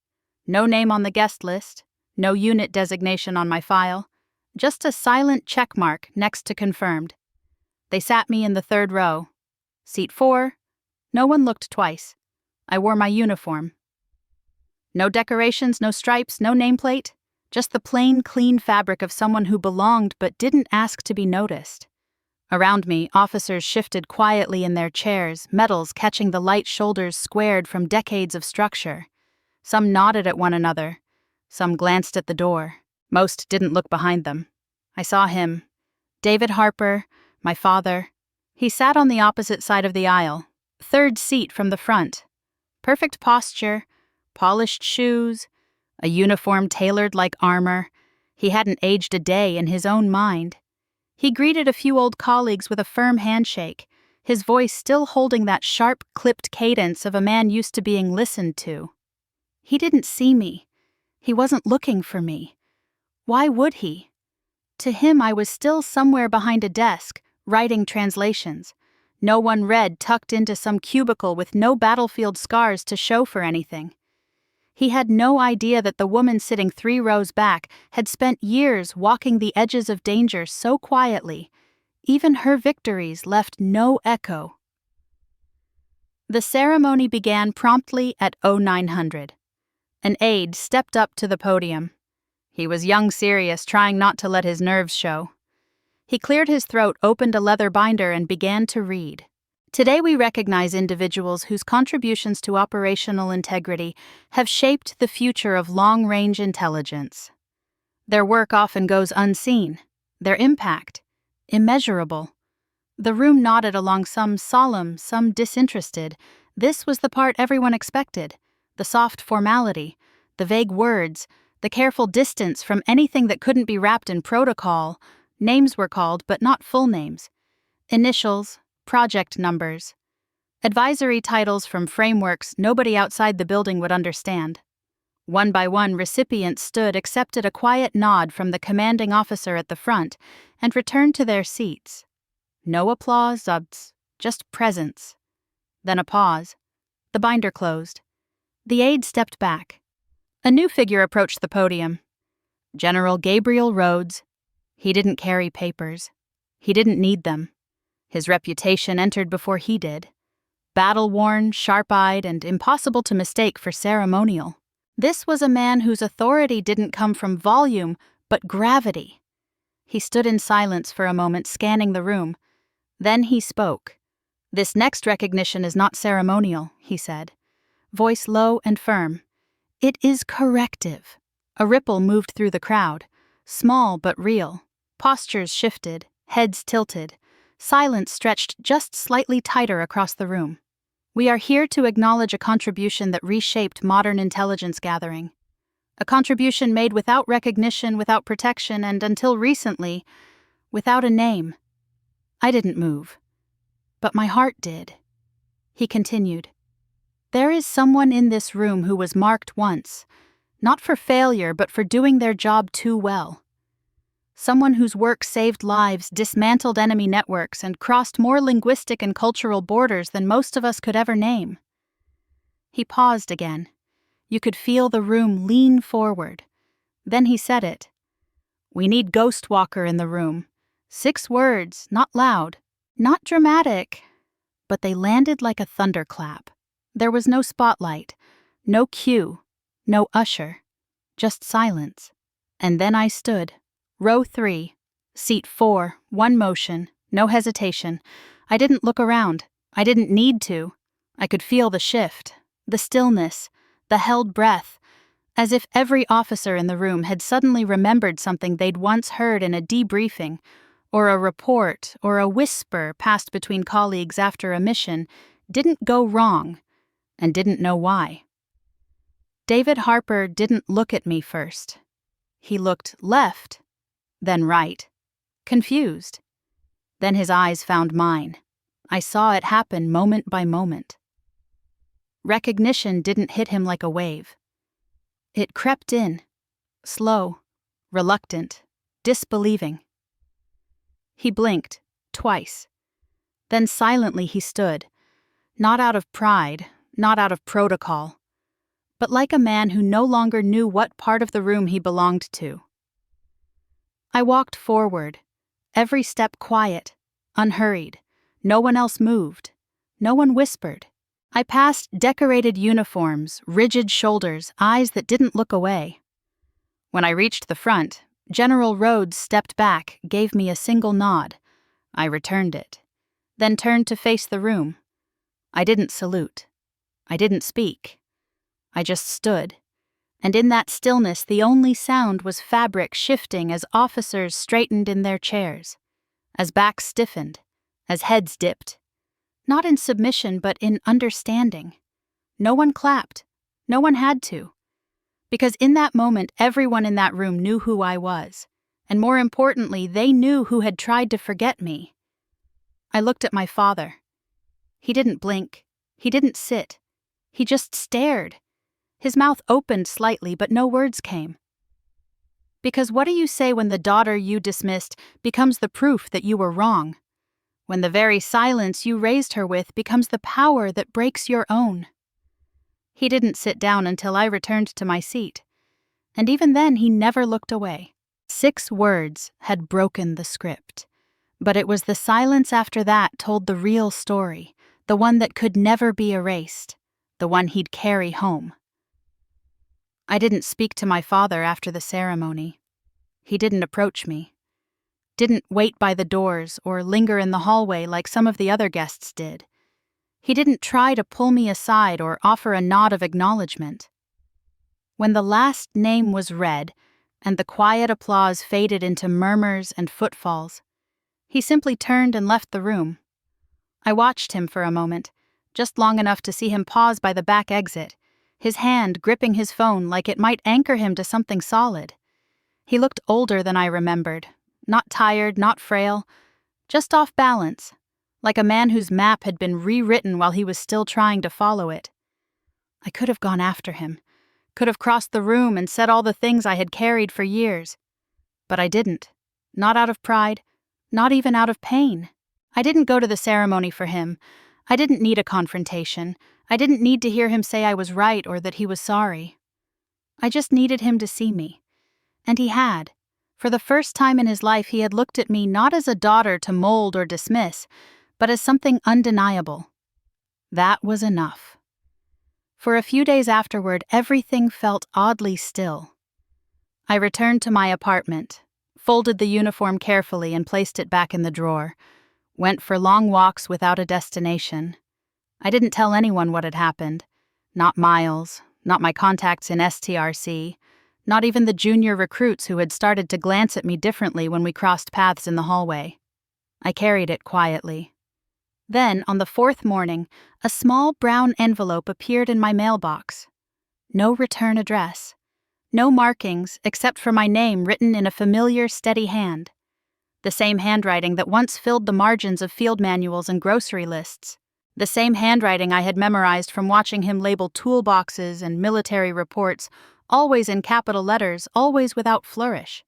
No name on the guest list, no unit designation on my file, just a silent check mark next to confirmed. They sat me in the third row. Seat 4. No one looked twice. I wore my uniform. No decorations, no stripes, no nameplate. Just the plain, clean fabric of someone who belonged but didn't ask to be noticed. Around me, officers shifted quietly in their chairs, medals catching the light shoulders squared from decades of structure. Some nodded at one another. Some glanced at the door. Most didn't look behind them. I saw him. David Harper, my father. He sat on the opposite side of the aisle, third seat from the front. Perfect posture, polished shoes, a uniform tailored like armor. He hadn't aged a day in his own mind. He greeted a few old colleagues with a firm handshake, his voice still holding that sharp, clipped cadence of a man used to being listened to. He didn't see me. He wasn't looking for me. Why would he? To him, I was still somewhere behind a desk, writing translations. No one read, tucked into some cubicle with no battlefield scars to show for anything. He had no idea that the woman sitting 3 rows back had spent years walking the edges of danger so quietly. Even her victories left no echo. The ceremony began promptly at 0900. An aide stepped up to the podium. He was young, serious, trying not to let his nerves show. He cleared his throat, opened a leather binder, and began to read. Today we recognize individuals whose contributions to operational integrity have shaped the future of long-range intelligence. Their work often goes unseen, their impact immeasurable. The room nodded along, some solemn, some disinterested. This was the part everyone expected, the soft formality, the vague words, the careful distance from anything that couldn't be wrapped in protocol. Names were called, but not full names. Initials, project numbers, advisory titles from frameworks nobody outside the building would understand. One by one, recipients stood, accepted a quiet nod from the commanding officer at the front, and returned to their seats. No applause, just presence. Then a pause. The binder closed. The aide stepped back. A new figure approached the podium. General Gabriel Rhodes. He didn't carry papers. He didn't need them. His reputation entered before he did. Battle-worn, sharp-eyed, and impossible to mistake for ceremonial. This was a man whose authority didn't come from volume, but gravity. He stood in silence for a moment, scanning the room. Then he spoke. "This next recognition is not ceremonial," he said. Voice low and firm. "It is corrective." A ripple moved through the crowd. Small but real. Postures shifted, heads tilted. Silence stretched just slightly tighter across the room. "We are here to acknowledge a contribution that reshaped modern intelligence gathering. A contribution made without recognition, without protection, and until recently, without a name." I didn't move. But my heart did. He continued. There is someone in this room who was marked once, not for failure but for doing their job too well. Someone whose work saved lives, dismantled enemy networks, and crossed more linguistic and cultural borders than most of us could ever name. He paused again. You could feel the room lean forward. Then he said it. We need Ghostwalker in the room. 6 words, not loud, not dramatic, but they landed like a thunderclap. There was no spotlight, no cue, no usher, just silence. And then I stood. Row 3, seat 4, one motion, no hesitation. I didn't look around. I didn't need to. I could feel the shift, the stillness, the held breath, as if every officer in the room had suddenly remembered something they'd once heard in a debriefing, or a report, or a whisper passed between colleagues after a mission, didn't go wrong, and didn't know why. David Harper didn't look at me first. He looked left, then right, confused. Then his eyes found mine. I saw it happen moment by moment. Recognition didn't hit him like a wave. It crept in, slow, reluctant, disbelieving. He blinked, twice. Then silently he stood, not out of pride, not out of protocol, but like a man who no longer knew what part of the room he belonged to. I walked forward, every step quiet, unhurried. No one else moved. No one whispered. I passed decorated uniforms, rigid shoulders, eyes that didn't look away. When I reached the front, General Rhodes stepped back, gave me a single nod. I returned it, then turned to face the room. I didn't salute. I didn't speak. I just stood. And in that stillness, the only sound was fabric shifting as officers straightened in their chairs, as backs stiffened, as heads dipped. Not in submission, but in understanding. No one clapped. No one had to. Because in that moment, everyone in that room knew who I was. And more importantly, they knew who had tried to forget me. I looked at my father. He didn't blink. He didn't sit. He just stared. His mouth opened slightly, but no words came. Because what do you say when the daughter you dismissed becomes the proof that you were wrong? When the very silence you raised her with becomes the power that breaks your own? He didn't sit down until I returned to my seat. And even then, he never looked away. 6 words had broken the script. But it was the silence after that told the real story, the one that could never be erased, the one he'd carry home. I didn't speak to my father after the ceremony. He didn't approach me. Didn't wait by the doors or linger in the hallway like some of the other guests did. He didn't try to pull me aside or offer a nod of acknowledgement. When the last name was read and the quiet applause faded into murmurs and footfalls, he simply turned and left the room. I watched him for a moment, just long enough to see him pause by the back exit, his hand gripping his phone like it might anchor him to something solid. He looked older than I remembered. Not tired, not frail, just off balance, like a man whose map had been rewritten while he was still trying to follow it. I could have gone after him, could have crossed the room and said all the things I had carried for years. But I didn't, not out of pride, not even out of pain. I didn't go to the ceremony for him. I didn't need a confrontation. I didn't need to hear him say I was right or that he was sorry. I just needed him to see me. And he had. For the first time in his life, he had looked at me not as a daughter to mold or dismiss, but as something undeniable. That was enough. For a few days afterward, everything felt oddly still. I returned to my apartment, folded the uniform carefully and placed it back in the drawer, went for long walks without a destination. I didn't tell anyone what had happened, not Miles, not my contacts in STRC, not even the junior recruits who had started to glance at me differently when we crossed paths in the hallway. I carried it quietly. Then, on the 4th morning, a small brown envelope appeared in my mailbox. No return address. No markings except for my name written in a familiar, steady hand. The same handwriting that once filled the margins of field manuals and grocery lists. The same handwriting I had memorized from watching him label toolboxes and military reports, always in capital letters, always without flourish.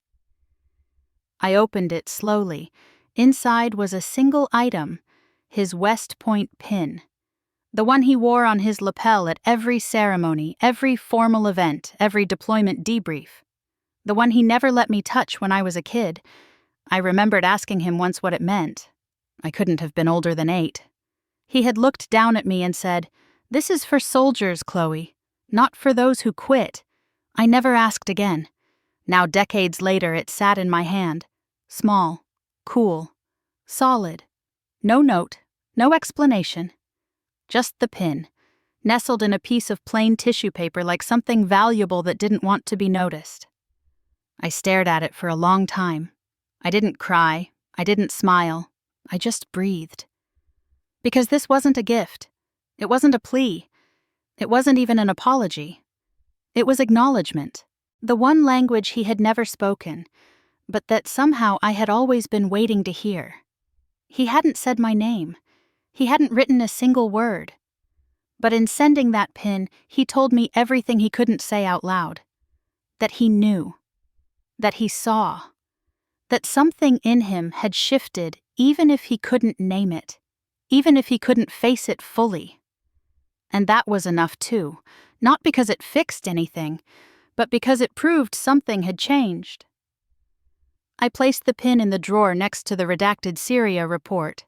I opened it slowly. Inside was a single item, his West Point pin. The one he wore on his lapel at every ceremony, every formal event, every deployment debrief. The one he never let me touch when I was a kid. I remembered asking him once what it meant. I couldn't have been older than 8. He had looked down at me and said, "This is for soldiers, Chloe, not for those who quit." I never asked again. Now, decades later, it sat in my hand. Small, cool, solid. No note, no explanation. Just the pin, nestled in a piece of plain tissue paper like something valuable that didn't want to be noticed. I stared at it for a long time. I didn't cry. I didn't smile. I just breathed. Because this wasn't a gift. It wasn't a plea. It wasn't even an apology. It was acknowledgement, the one language he had never spoken, but that somehow I had always been waiting to hear. He hadn't said my name. He hadn't written a single word. But in sending that pin, he told me everything he couldn't say out loud. That he knew. That he saw. That something in him had shifted even if he couldn't name it. Even if he couldn't face it fully. And that was enough too, not because it fixed anything, but because it proved something had changed. I placed the pin in the drawer next to the redacted Syria report,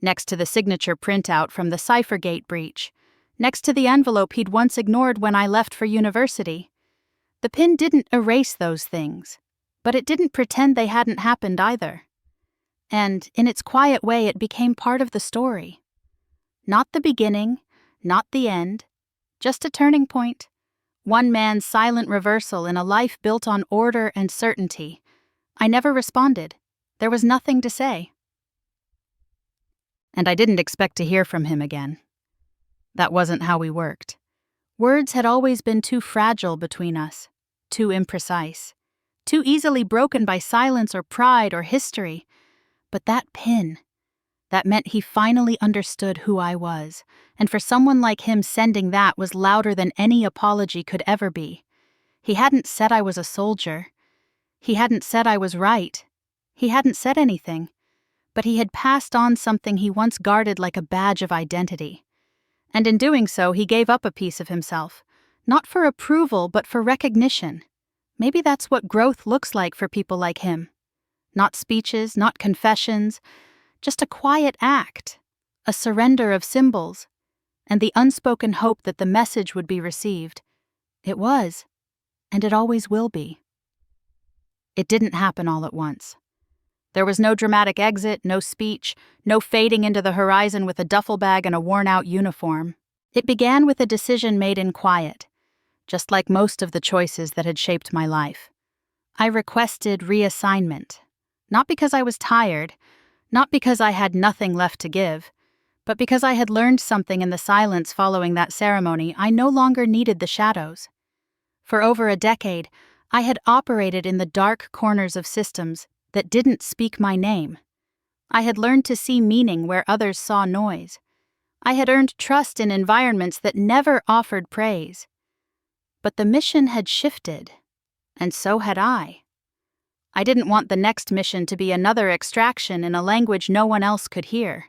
next to the signature printout from the Cyphergate breach, next to the envelope he'd once ignored when I left for university. The pin didn't erase those things, but it didn't pretend they hadn't happened either. And, in its quiet way, it became part of the story. Not the beginning, not the end, just a turning point. One man's silent reversal in a life built on order and certainty. I never responded. There was nothing to say. And I didn't expect to hear from him again. That wasn't how we worked. Words had always been too fragile between us, too imprecise, too easily broken by silence or pride or history. But that pin, that meant he finally understood who I was, and for someone like him sending that was louder than any apology could ever be. He hadn't said I was a soldier. He hadn't said I was right. He hadn't said anything. But he had passed on something he once guarded like a badge of identity. And in doing so, he gave up a piece of himself, not for approval, but for recognition. Maybe that's what growth looks like for people like him. Not speeches, not confessions, just a quiet act, a surrender of symbols, and the unspoken hope that the message would be received. It was, and it always will be. It didn't happen all at once. There was no dramatic exit, no speech, no fading into the horizon with a duffel bag and a worn-out uniform. It began with a decision made in quiet, just like most of the choices that had shaped my life. I requested reassignment. Not because I was tired, not because I had nothing left to give, but because I had learned something in the silence following that ceremony. I no longer needed the shadows. For over a decade, I had operated in the dark corners of systems that didn't speak my name. I had learned to see meaning where others saw noise. I had earned trust in environments that never offered praise. But the mission had shifted, and so had I. I didn't want the next mission to be another extraction in a language no one else could hear.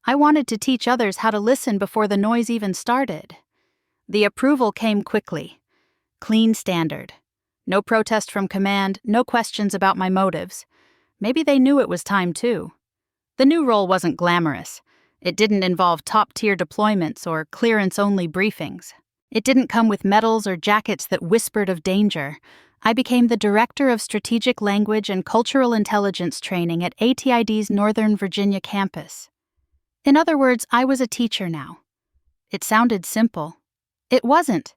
I wanted to teach others how to listen before the noise even started. The approval came quickly. Clean standard. No protest from command, no questions about my motives. Maybe they knew it was time too. The new role wasn't glamorous. It didn't involve top-tier deployments or clearance-only briefings. It didn't come with medals or jackets that whispered of danger. I became the Director of Strategic Language and Cultural Intelligence Training at ATID's Northern Virginia campus. In other words, I was a teacher now. It sounded simple. It wasn't.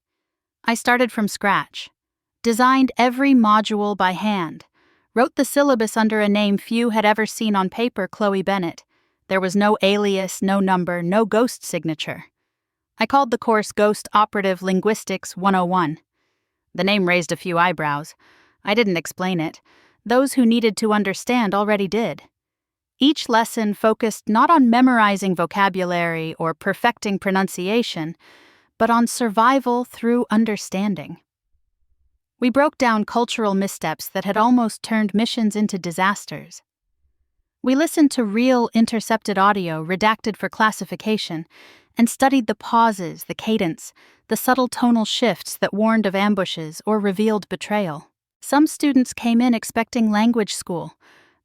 I started from scratch, designed every module by hand, wrote the syllabus under a name few had ever seen on paper, Chloe Bennett. There was no alias, no number, no ghost signature. I called the course Ghost Operative Linguistics 101. The name raised a few eyebrows. I didn't explain it. Those who needed to understand already did. Each lesson focused not on memorizing vocabulary or perfecting pronunciation, but on survival through understanding. We broke down cultural missteps that had almost turned missions into disasters. We listened to real intercepted audio redacted for classification and studied the pauses, the cadence, the subtle tonal shifts that warned of ambushes or revealed betrayal. Some students came in expecting language school.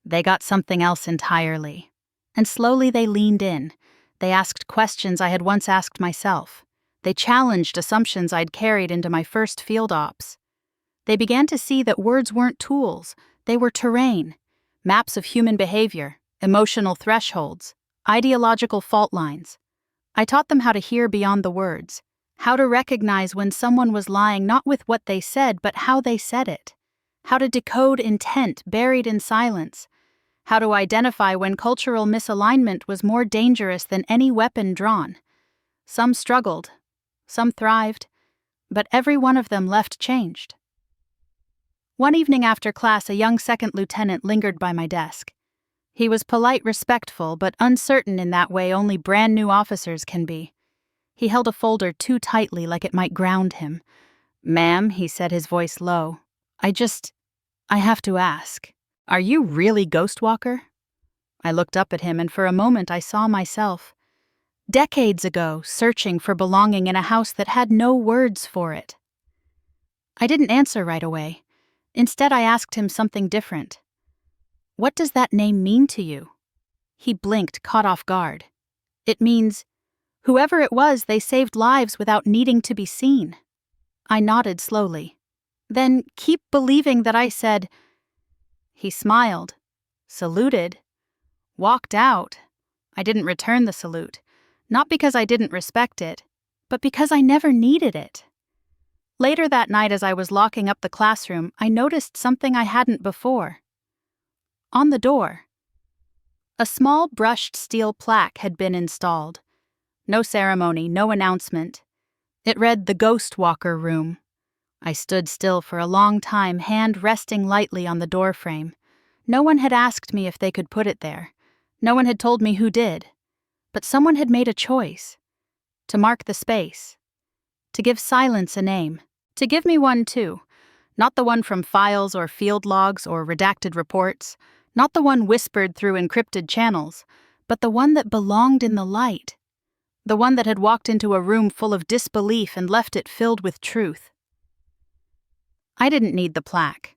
They got something else entirely. And slowly they leaned in. They asked questions I had once asked myself. They challenged assumptions I'd carried into my first field ops. They began to see that words weren't tools, they were terrain, maps of human behavior, emotional thresholds, ideological fault lines. I taught them how to hear beyond the words, how to recognize when someone was lying not with what they said but how they said it, how to decode intent buried in silence, how to identify when cultural misalignment was more dangerous than any weapon drawn. Some struggled, some thrived, but every one of them left changed. One evening after class, a young second lieutenant lingered by my desk. He was polite, respectful, but uncertain in that way only brand new officers can be. He held a folder too tightly like it might ground him. "Ma'am," he said, his voice low, I have to ask, are you really Ghostwalker?" I looked up at him, and for a moment I saw myself. Decades ago, searching for belonging in a house that had no words for it. I didn't answer right away. Instead, I asked him something different. "What does that name mean to you?" He blinked, caught off guard. "It means, whoever it was, they saved lives without needing to be seen." I nodded slowly. "Then keep believing that I said—" He smiled, saluted, walked out. I didn't return the salute, not because I didn't respect it, but because I never needed it. Later that night, as I was locking up the classroom, I noticed something I hadn't before. On the door, a small brushed steel plaque had been installed. No ceremony, no announcement. It read, "The Ghost Walker Room." I stood still for a long time, hand resting lightly on the door frame. No one had asked me if they could put it there. No one had told me who did. But someone had made a choice. To mark the space. To give silence a name. To give me one too. Not the one from files or field logs or redacted reports. Not the one whispered through encrypted channels. But the one that belonged in the light. The one that had walked into a room full of disbelief and left it filled with truth. I didn't need the plaque.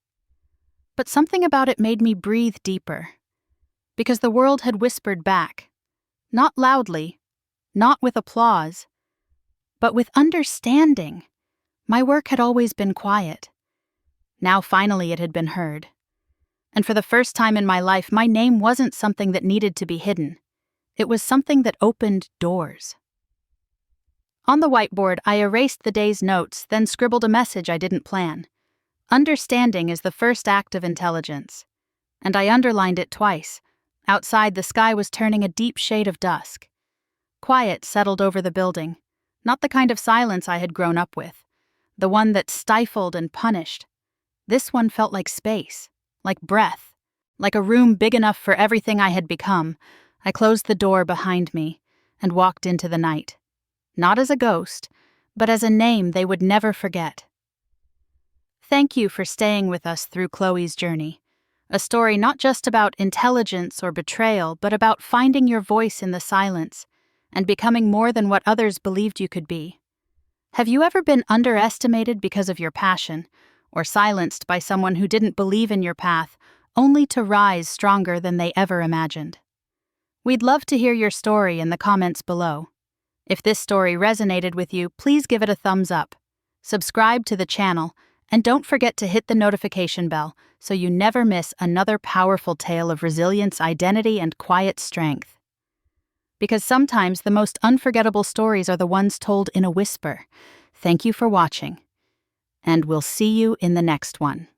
But something about it made me breathe deeper. Because the world had whispered back. Not loudly, not with applause, but with understanding. My work had always been quiet. Now finally it had been heard. And for the first time in my life, my name wasn't something that needed to be hidden. It was something that opened doors. On the whiteboard, I erased the day's notes, then scribbled a message I didn't plan. Understanding is the first act of intelligence. And I underlined it twice. Outside, the sky was turning a deep shade of dusk. Quiet settled over the building, not the kind of silence I had grown up with, the one that stifled and punished. This one felt like space, like breath, like a room big enough for everything I had become. I closed the door behind me and walked into the night. Not as a ghost, but as a name they would never forget. Thank you for staying with us through Chloe's journey. A story not just about intelligence or betrayal, but about finding your voice in the silence and becoming more than what others believed you could be. Have you ever been underestimated because of your passion, or silenced by someone who didn't believe in your path, only to rise stronger than they ever imagined? We'd love to hear your story in the comments below. If this story resonated with you, please give it a thumbs up. Subscribe to the channel, and don't forget to hit the notification bell so you never miss another powerful tale of resilience, identity, and quiet strength. Because sometimes the most unforgettable stories are the ones told in a whisper. Thank you for watching, and we'll see you in the next one.